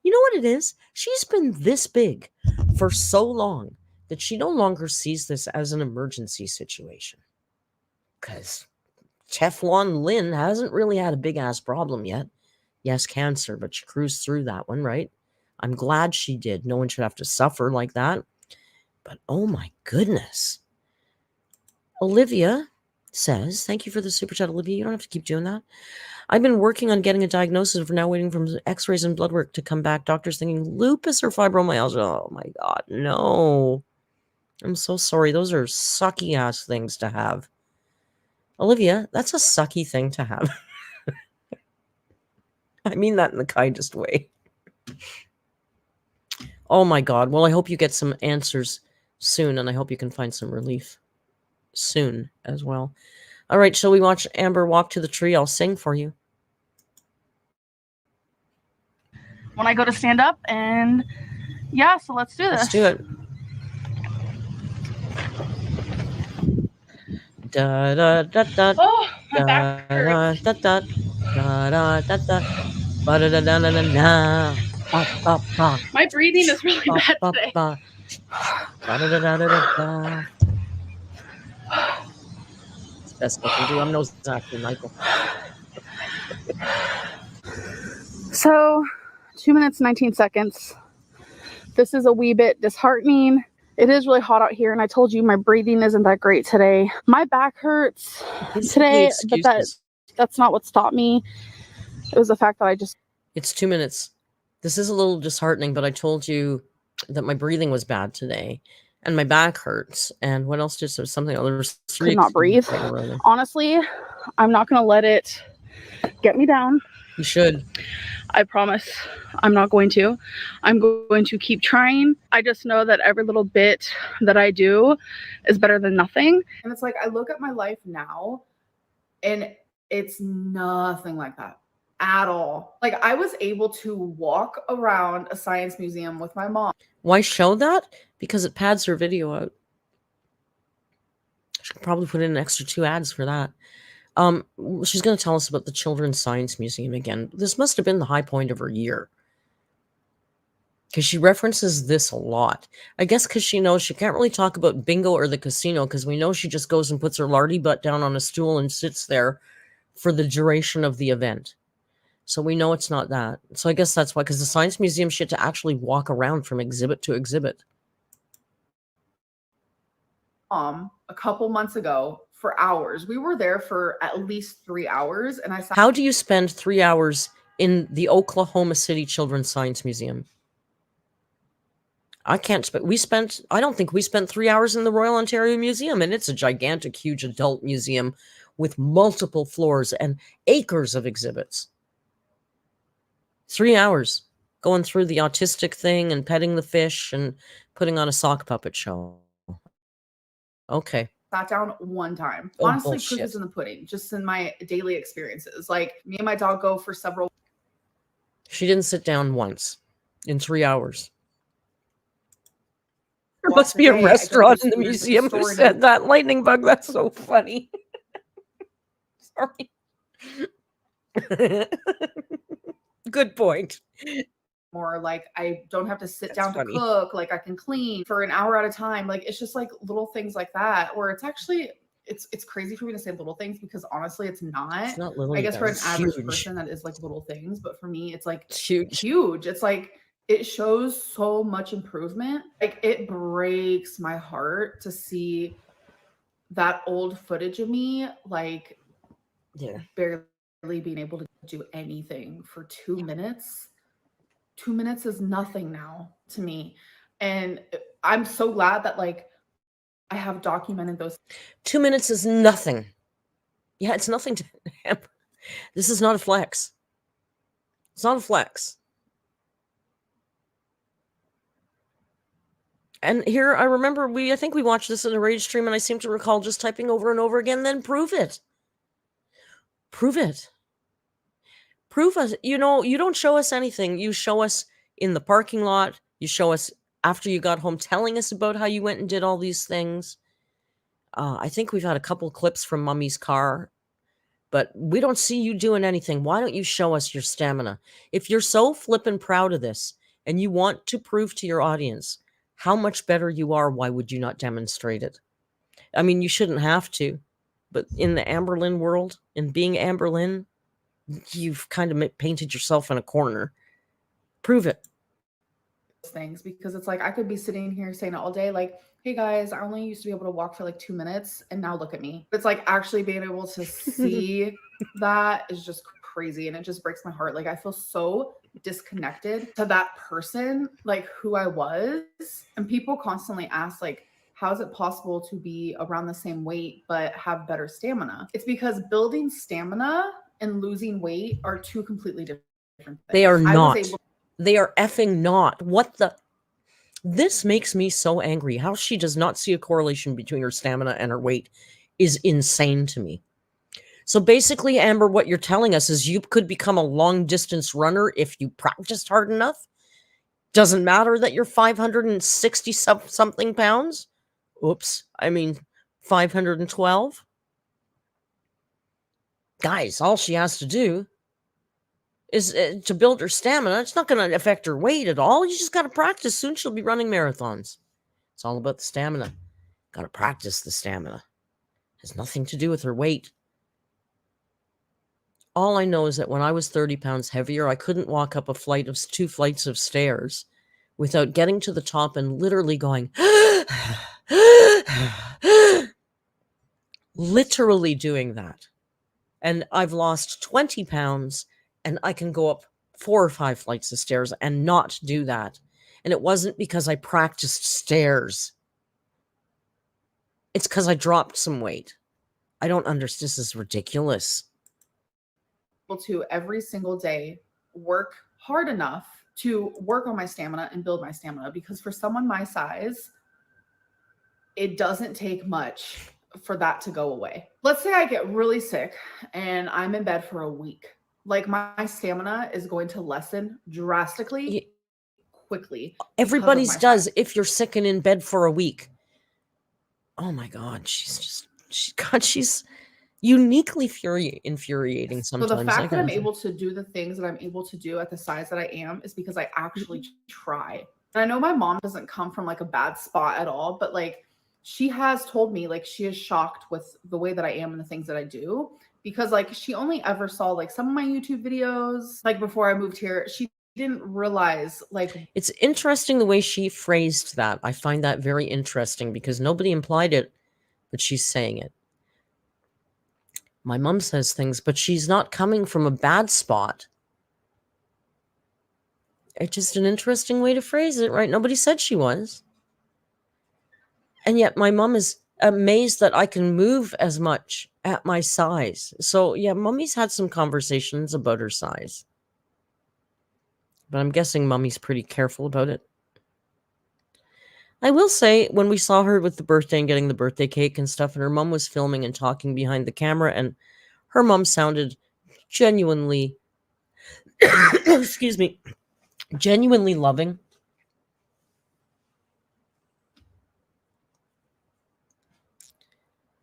You know what it is? She's been this big for so long that she no longer sees this as an emergency situation. Because Teflon Lynn hasn't really had a big-ass problem yet. Yes, cancer, but she cruised through that one, right? I'm glad she did. No one should have to suffer like that. But oh my goodness. Olivia, says, thank you for the super chat, Olivia. You don't have to keep doing that. I've been working on getting a diagnosis for now, waiting for x-rays and blood work to come back. Doctors thinking lupus or fibromyalgia. Oh my God, no. I'm so sorry. Those are sucky ass things to have. Olivia, that's a sucky thing to have. I mean that in the kindest way. Oh my God. Well, I hope you get some answers soon, and I hope you can find some relief soon as well. All right, shall we watch Amber walk to the tree? I'll sing for you. When I go to stand up, and yeah, so let's do this. Let's do it. Da da da da. Oh, my Da back da hurts. da da da da da da. Ba da da da da da da. Ba ba ba. My breathing is really Ba bad ba today. ba. Ba da da da da da. It's the best I can do. I'm no Zachary Michael. So, 2 minutes, 19 seconds. This is a wee bit disheartening. It is really hot out here, and I told you my breathing isn't that great today. My back hurts today, but that's not what stopped me. It was the fact that I just... It's 2 minutes. This is a little disheartening, but I told you that my breathing was bad today, and my back hurts. And what else? Just something others could not breathe. Honestly, I'm not going to let it get me down. You should. I promise I'm not going to. I'm going to keep trying. I just know that every little bit that I do is better than nothing. And it's like, I look at my life now and it's nothing like that at all. Like, I was able to walk around a science museum with my mom. Why show that? Because it pads her video out. She could probably put in an extra 2 ads for that. She's going to tell us about the Children's Science Museum again. This must have been the high point of her year, because she references this a lot. I guess because she knows she can't really talk about bingo or the casino, because we know she just goes and puts her lardy butt down on a stool and sits there for the duration of the event. So we know it's not that. So I guess that's why, because the Science Museum, she had to actually walk around from exhibit to exhibit. A couple months ago for hours. We were there for at least 3 hours, and I sat... How do you spend 3 hours in the Oklahoma City Children's Science Museum? I can't. I don't think we spent 3 hours in the Royal Ontario Museum, and it's a gigantic, huge adult museum with multiple floors and acres of exhibits. 3 hours going through the autistic thing and petting the fish and putting on a sock puppet show. Okay. Sat down one time. Oh, honestly, bullshit. Proof is in the pudding, just in my daily experiences. Like, me and my dog go for several... She didn't sit down once in 3 hours. There must be a restaurant in the museum who said that. Lightning bug, that's so funny. Sorry. Good point. More like, I don't have to sit down to cook. Like, I can clean for an hour at a time. Like, it's just like little things like that, where it's actually... It's crazy for me to say little things, because honestly, it's not. It's not little. I guess for an average person, that is like little things, but for me, it's like huge. It's like, it shows so much improvement. Like, it breaks my heart to see that old footage of me, like, barely being able to do anything for 2 minutes. 2 minutes is nothing now to me, and I'm so glad that, like, I have documented those. 2 minutes is nothing. Yeah, it's nothing to him. This is not a flex. It's not a flex. And here, I remember I think we watched this in a rage stream, and I seem to recall just typing over and over again, then prove it. Prove it. Prove us. You know, you don't show us anything. You show us in the parking lot. You show us after you got home telling us about how you went and did all these things. I think we've had a couple clips from Mummy's car, but we don't see you doing anything. Why don't you show us your stamina? If you're so flippin' proud of this and you want to prove to your audience how much better you are, why would you not demonstrate it? I mean, you shouldn't have to, but in the AMBERLYNN world, in being AMBERLYNN, you've kind of painted yourself in a corner. Prove it. things, because it's like I could be sitting here saying it all day, like, hey guys, I only used to be able to walk for like 2 minutes and now look at me. It's like actually being able to see that is just crazy, and it just breaks my heart. Like I feel so disconnected to that person, like who I was. And people constantly ask like, how is it possible to be around the same weight but have better stamina? It's because building stamina and losing weight are two completely different things. They are not. I was able They are effing not. What the? This makes me so angry. How she does not see a correlation between her stamina and her weight is insane to me. So basically, Amber, what you're telling us is you could become a long distance runner if you practiced hard enough. Doesn't matter that you're 560 something pounds. Oops. I mean, 512. Guys, all she has to do is to build her stamina. It's not going to affect her weight at all. You just got to practice. Soon she'll be running marathons. It's all about the stamina. Got to practice the stamina. Has nothing to do with her weight. All I know is that when I was 30 pounds heavier, I couldn't walk up 2 flights of stairs without getting to the top and literally going, literally doing that. And I've lost 20 pounds and I can go up 4 or 5 flights of stairs and not do that. And it wasn't because I practiced stairs. It's because I dropped some weight. I don't understand. This is ridiculous. to every single day work hard enough to work on my stamina and build my stamina, because for someone my size, it doesn't take much for that to go away. Let's say I get really sick and I'm in bed for a week. Like my stamina is going to lessen drastically quickly. Everybody's does size. If you're sick and in bed for a week. Oh my God, she's uniquely infuriating sometimes. So the fact that I'm able to do the things that I'm able to do at the size that I am is because I actually try. And I know my mom doesn't come from like a bad spot at all, but like she has told me like she is shocked with the way that I am and the things that I do, because like she only ever saw like some of my YouTube videos like before I moved here. She didn't realize like. It's interesting the way she phrased that. I find that very interesting because nobody implied it, but she's saying it. My mom says things, but she's not coming from a bad spot. It's just an interesting way to phrase it, right? Nobody said she was. And yet my mom is amazed that I can move as much at my size. So yeah, mommy's had some conversations about her size. But I'm guessing mommy's pretty careful about it. I will say, when we saw her with the birthday and getting the birthday cake and stuff, and her mom was filming and talking behind the camera, and her mom sounded genuinely, excuse me, genuinely loving.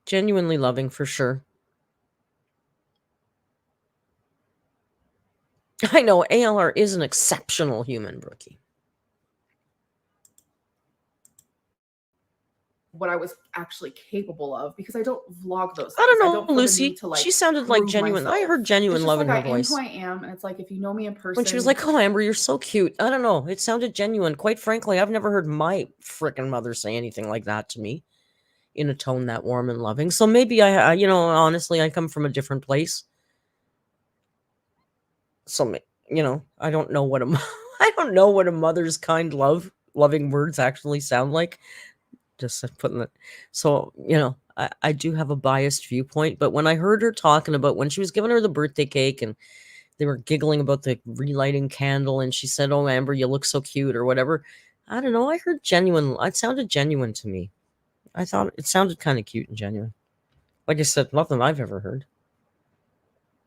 Genuinely loving, for sure. I know, ALR is an exceptional human, Brookie. What I was actually capable of, because I don't vlog those things. I don't know, Lucy. To, like, she sounded like genuine. Myself. I heard genuine love in her voice. I am who I am, and it's like if you know me in person. When she was like, "Oh, Amber, you're so cute." I don't know. It sounded genuine. Quite frankly, I've never heard my frickin' mother say anything like that to me in a tone that warm and loving. So maybe I you know, honestly, I come from a different place. So, you know, I don't know what a mother's kind loving words actually sound like. Just putting it. So, you know, I do have a biased viewpoint, but when I heard her talking about when she was giving her the birthday cake and they were giggling about the relighting candle and she said, "Oh, Amber, you look so cute," or whatever. I don't know. I heard genuine. It sounded genuine to me. I thought it sounded kind of cute and genuine. Like I said, nothing I've ever heard.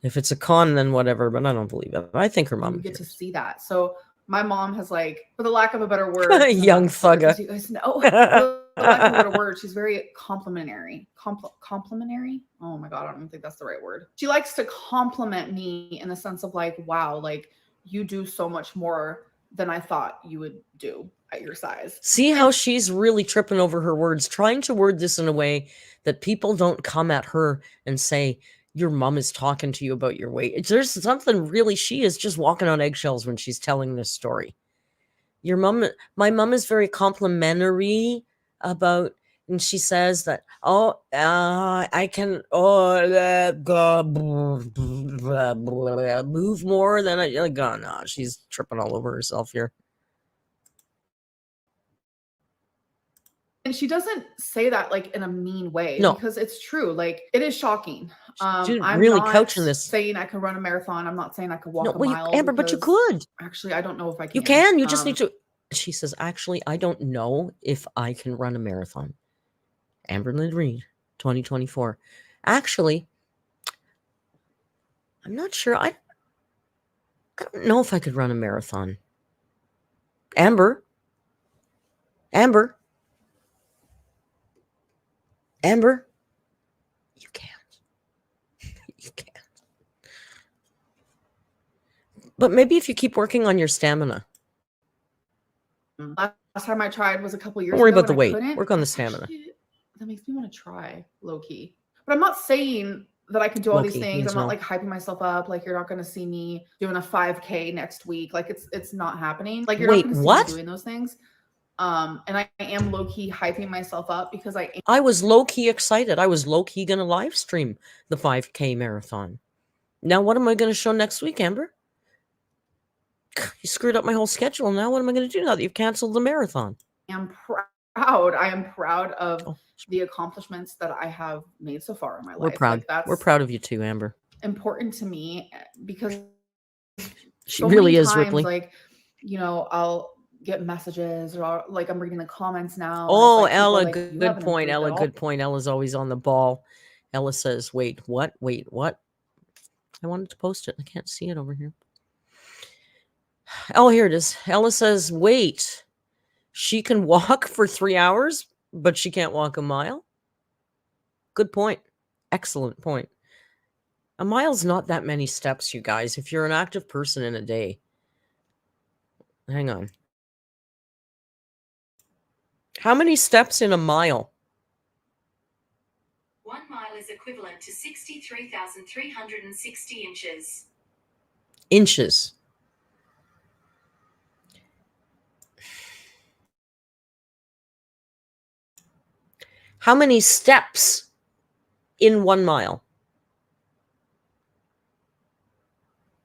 If it's a con, then whatever, but I don't believe it. I think her mom. You get to see that. So my mom has, like, for the lack of a better word, young thugger. You guys know, for the lack of a better word, she's very complimentary. Complimentary? Oh my God, I don't think that's the right word. She likes to compliment me in the sense of like, wow, like you do so much more than I thought you would do at your size. See how she's really tripping over her words, trying to word this in a way that people don't come at her and say, "Your mom is talking to you about your weight." There's something really, she is just walking on eggshells when she's telling this story. my mom is very complimentary about, and she says that, I can, move more than I, like, oh, no, she's tripping all over herself here. And she doesn't say that like in a mean way, No. because it's true. Like, it is shocking. She's I'm really not couching this. saying I could run a marathon. I'm not saying I could walk No, a well, mile. Amber, but you because could. Actually, I don't know if I can. You can. You just need to. She says, actually, I don't know if I can run a marathon. Amberlynn Reed, 2024. Actually, I'm not sure. I don't know if I could run a marathon. Amber. You can't. You can't. But maybe if you keep working on your stamina. Last time I tried was a couple years Don't worry ago. about the and I weight. couldn't. Work on the stamina. Actually, that makes me want to try low key. But I'm not saying that I can do all these Low-key, things. yes, I'm not no. like hyping myself up. Like, you're not going to see me doing a 5K next week. Like, it's not happening. Like, you're Wait, not going to see what? me doing those things. And I am low key hyping myself up because I was low key excited. I was low key going to live stream the 5K marathon. Now, what am I going to show next week, Amber? You screwed up my whole schedule. Now, what am I going to do now that you've canceled the marathon? am proud. I am proud of Oh, the accomplishments that I have made so far in my we're life. proud. Like, that's We're proud of you too, Amber. important to me because She so really many is, times, Ripley. like, I'll get messages or like I'm reading the comments now. and Oh, it's like, Ella, like, you good haven't point. improved Ella, at all. good point. Ella's always on the ball. Ella says, wait, what? I wanted to post it. I can't see it over here. Oh, here it is. Ella says, wait, she can walk for 3 hours, but she can't walk a mile? Good point. Excellent point. A mile's not that many steps, you guys, if you're an active person in a day. Hang on. How many steps in a mile? 1 mile is equivalent to 63,360 inches. Inches. How many steps in 1 mile?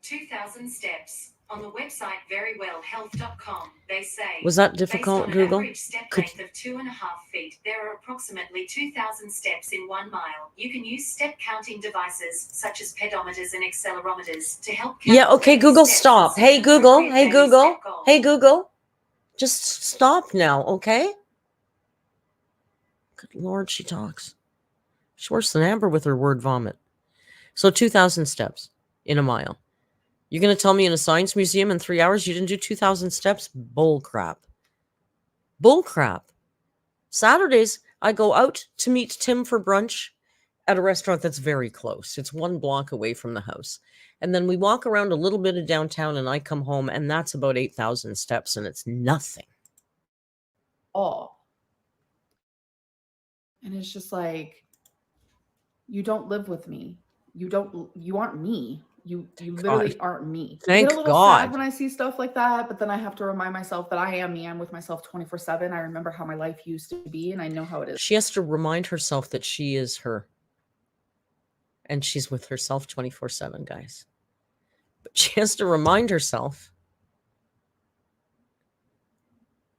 2,000 steps. On the website verywellhealth.com, they say, Was that based difficult, on an Google? average step Could- length of 2.5 feet, there are approximately 2,000 steps in 1 mile. You can use step counting devices such as pedometers and accelerometers to help count Yeah, okay, daily Google, steps stop. and set Hey, Google. appropriate Hey, daily Google. step goals. Hey, Google. Just stop now, okay? Good Lord, she talks. She's worse than Amber with her word vomit. So 2,000 steps in a mile. You're going to tell me in a science museum in 3 hours you didn't do 2,000 steps? Bull crap. Bull crap. Saturdays, I go out to meet Tim for brunch at a restaurant that's very close. It's 1 block away from the house. And then we walk around a little bit of downtown and I come home and that's about 8,000 steps and it's nothing. All. And it's just like, you don't live with me. You aren't me. You literally aren't me. Thank I get a little God. sad when I see stuff like that, but then I have to remind myself that I am me. I'm with myself 24/7. I remember how my life used to be and I know how it is. She has to remind herself that she is her. And she's with herself 24/7, guys. But she has to remind herself.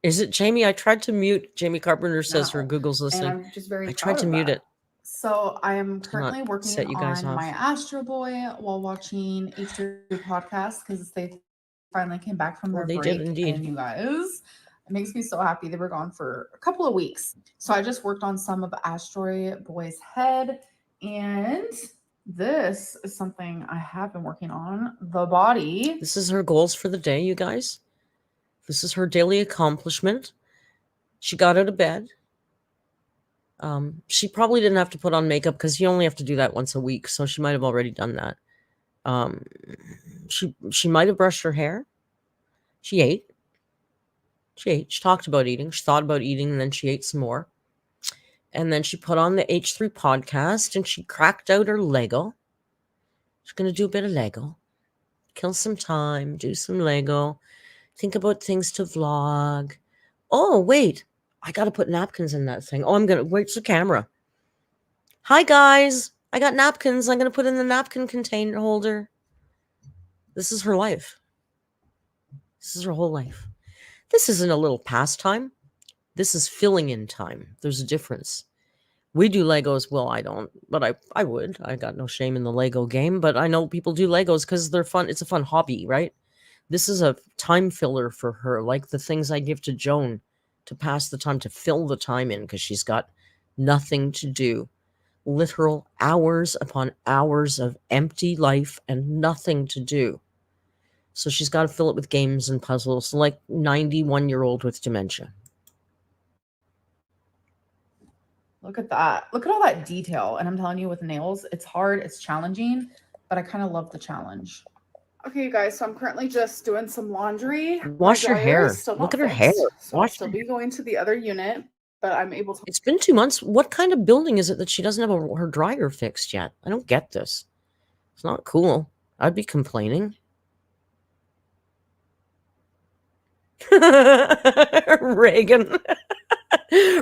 Is it Jamie? I tried to mute. Jamie Carpenter says her Now. Google's listening. And I'm just very I proud tried to of mute that. it. So I am To currently not working set you guys on off. my Astro Boy while watching H3 podcast because they finally came back from their They break. did indeed. And you guys, it makes me so happy. They were gone for a couple of weeks. So I just worked on some of Astro Boy's head, and this is something I have been working on. The body. This is her goals for the day, you guys. This is her daily accomplishment. She got out of bed. She probably didn't have to put on makeup because you only have to do that once a week. So she might have already done that. She might have brushed her hair. She ate. She talked about eating. She thought about eating, and then she ate some more. And then she put on the H3 podcast, and she cracked out her Lego. She's going to do a bit of Lego. Kill some time, do some Lego. Think about things to vlog. Oh, wait. I got to put napkins in that thing. Oh, where's the camera? Hi, guys. I got napkins. I'm going to put in the napkin container holder. This is her life. This is her whole life. This isn't a little pastime. This is filling in time. There's a difference. We do Legos. Well, I don't, but I would. I got no shame in the Lego game, but I know people do Legos because they're fun. It's a fun hobby, right? This is a time filler for her, like the things I give to Joan to pass the time, to fill the time in because she's got nothing to do. Literal hours upon hours of empty life and nothing to do. So she's got to fill it with games and puzzles, like 91-year-old with dementia. Look at that. Look at all that detail. And I'm telling you, with nails, it's hard, it's challenging, but I kind of love the challenge. Okay, you guys, so I'm currently just doing some laundry. Wash your hair. Look at her hair. So I'll still be going to the other unit, but I'm able to. It's been 2 months. What kind of building is it that she doesn't have her dryer fixed yet? I don't get this. It's not cool. I'd be complaining. Reagan.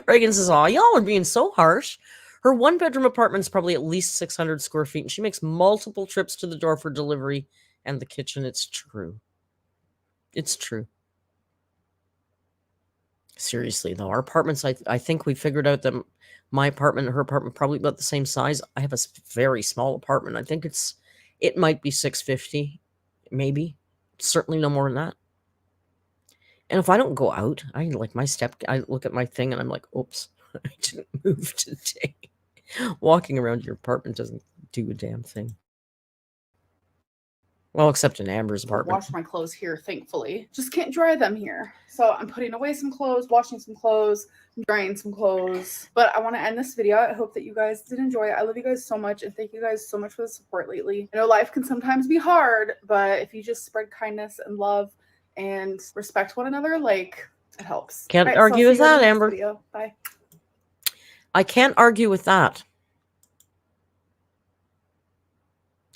Reagan says, "Oh, y'all are being so harsh." Her 1-bedroom apartment's probably at least 600 square feet, and she makes multiple trips to the door for delivery and the kitchen. It's true. It's true. Seriously, though, our apartments, I think we figured out that my apartment and her apartment probably about the same size. I have a very small apartment. I think it might be 650, maybe. Certainly no more than that. And if I don't go out, I look at my thing and I'm like, oops, I didn't move today. Walking around your apartment doesn't do a damn thing. Well, except in Amber's apartment. Wash my clothes here, thankfully. Just can't dry them here. So I'm putting away some clothes, washing some clothes, drying some clothes. But I want to end this video. I hope that you guys did enjoy it. I love you guys so much, and thank you guys so much for the support lately. I know life can sometimes be hard, but if you just spread kindness and love and respect one another, like, it helps. Can't All right, argue so with that, Amber. Video. Bye. I can't argue with that.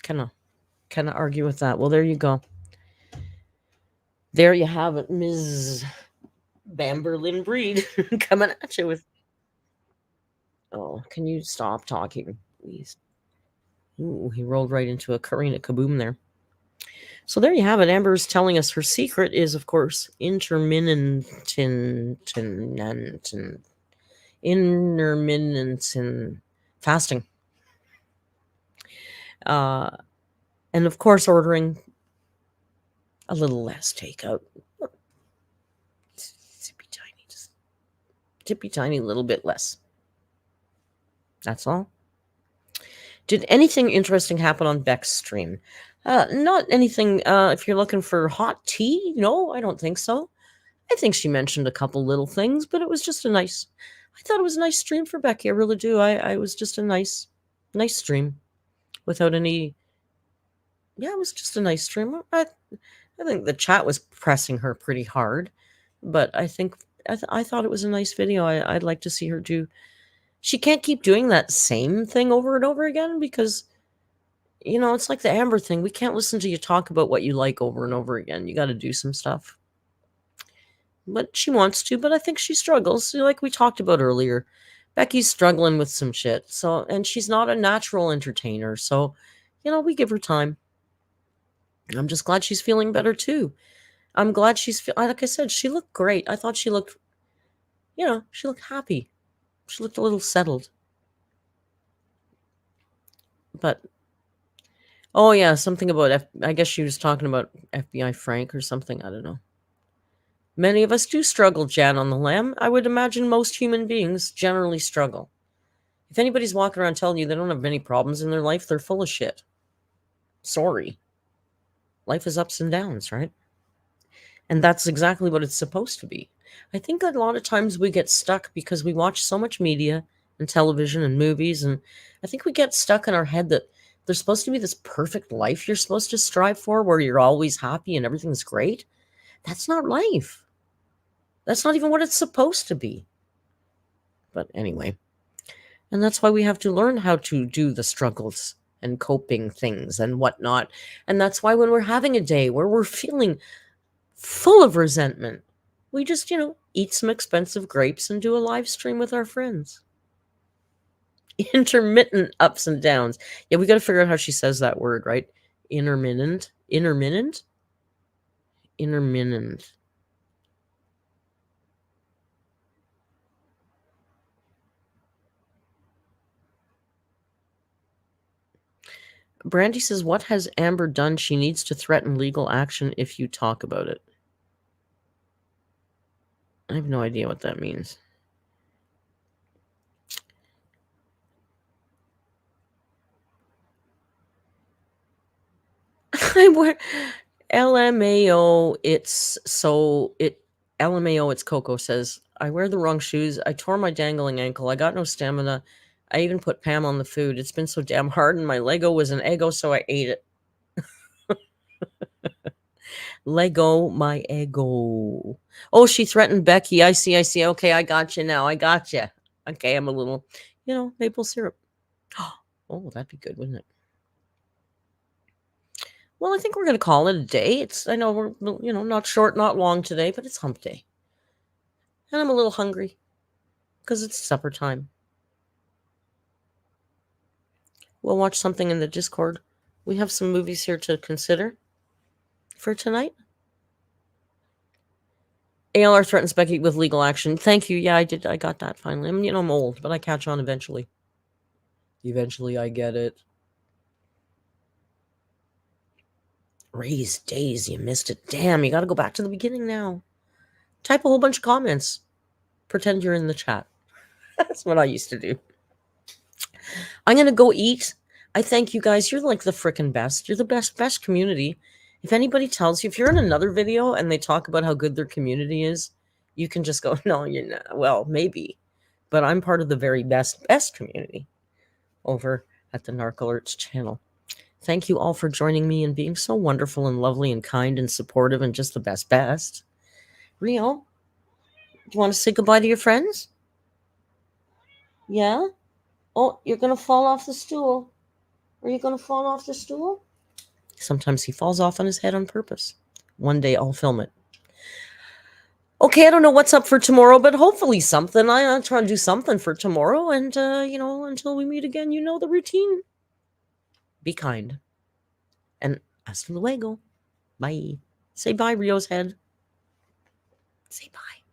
Cannot argue with that. Well, there you go. There you have it, Ms. Amberlynn Breed coming at you with. Oh, can you stop talking, please? Ooh, he rolled right into a Karina kaboom there. So there you have it. Amber's telling us her secret is, of course, intermittent fasting. And of course, ordering a little less takeout. Tippy tiny, just tippy tiny little bit less. That's all. Did anything interesting happen on Beck's stream? Not anything. If you're looking for hot tea, no, I don't think so. I think she mentioned a couple little things, but it was just I thought it was a nice stream for Becky. I really do. I was just a nice stream without any. Yeah, it was just a nice stream. I think the chat was pressing her pretty hard, but I think I thought it was a nice video. I'd like to see her do. She can't keep doing that same thing over and over again because, it's like the Amber thing. We can't listen to you talk about what you like over and over again. You got to do some stuff. But she wants to, but I think she struggles. Like we talked about earlier, Becky's struggling with some shit. And she's not a natural entertainer. So, we give her time. I'm just glad she's feeling better too. I'm glad like I said, she looked great. I thought she looked, she looked happy. She looked a little settled. But, oh yeah, something about, I guess she was talking about FBI Frank or something. I don't know. Many of us do struggle, Jan on the Lamb. I would imagine most human beings generally struggle. If anybody's walking around telling you they don't have many problems in their life, they're full of shit. Sorry. Life is ups and downs, right? And that's exactly what it's supposed to be. I think a lot of times we get stuck because we watch so much media and television and movies, and I think we get stuck in our head that there's supposed to be this perfect life you're supposed to strive for where you're always happy and everything's great. That's not life. That's not even what it's supposed to be. But anyway, and that's why we have to learn how to do the struggles and coping things and whatnot. And that's why when we're having a day where we're feeling full of resentment. We just, eat some expensive grapes and do a live stream with our friends. Intermittent ups and downs. Yeah, we got to figure out how she says that word, right? Intermittent. Intermittent. Intermittent. Brandy says, what has Amber done? She needs to threaten legal action if you talk about it. I have no idea what that means. LMAO, LMAO, it's Coco says, I wear the wrong shoes. I tore my dangling ankle. I got no stamina. I even put Pam on the food. It's been so damn hard, and my Lego was an Eggo, so I ate it. Lego, my ego. Oh, she threatened Becky. I see. Okay, I got you now. I got you. Okay, I'm a little, maple syrup. Oh, that'd be good, wouldn't it? Well, I think we're going to call it a day. I know we're, not short, not long today, but it's hump day. And I'm a little hungry because it's supper time. We'll watch something in the Discord. We have some movies here to consider for tonight. ALR threatens Becky with legal action. Thank you. Yeah, I did. I got that finally. I'm old, but I catch on eventually. Eventually, I get it. Raised days, you missed it. Damn, you got to go back to the beginning now. Type a whole bunch of comments. Pretend you're in the chat. That's what I used to do. I'm going to go eat. I thank you guys. You're like the frickin' best. You're the best community. If anybody tells you, if you're in another video and they talk about how good their community is, you can just go, no, you're not. Well, maybe. But I'm part of the very best community over at the Narc Alerts channel. Thank you all for joining me and being so wonderful and lovely and kind and supportive and just the best. Rio, do you want to say goodbye to your friends? Yeah? Oh, you're going to fall off the stool. Are you going to fall off the stool? Sometimes he falls off on his head on purpose. One day I'll film it. Okay, I don't know what's up for tomorrow, but hopefully something. I'll try to do something for tomorrow. And, until we meet again, the routine. Be kind. And hasta luego. Bye. Say bye, Rio's head. Say bye.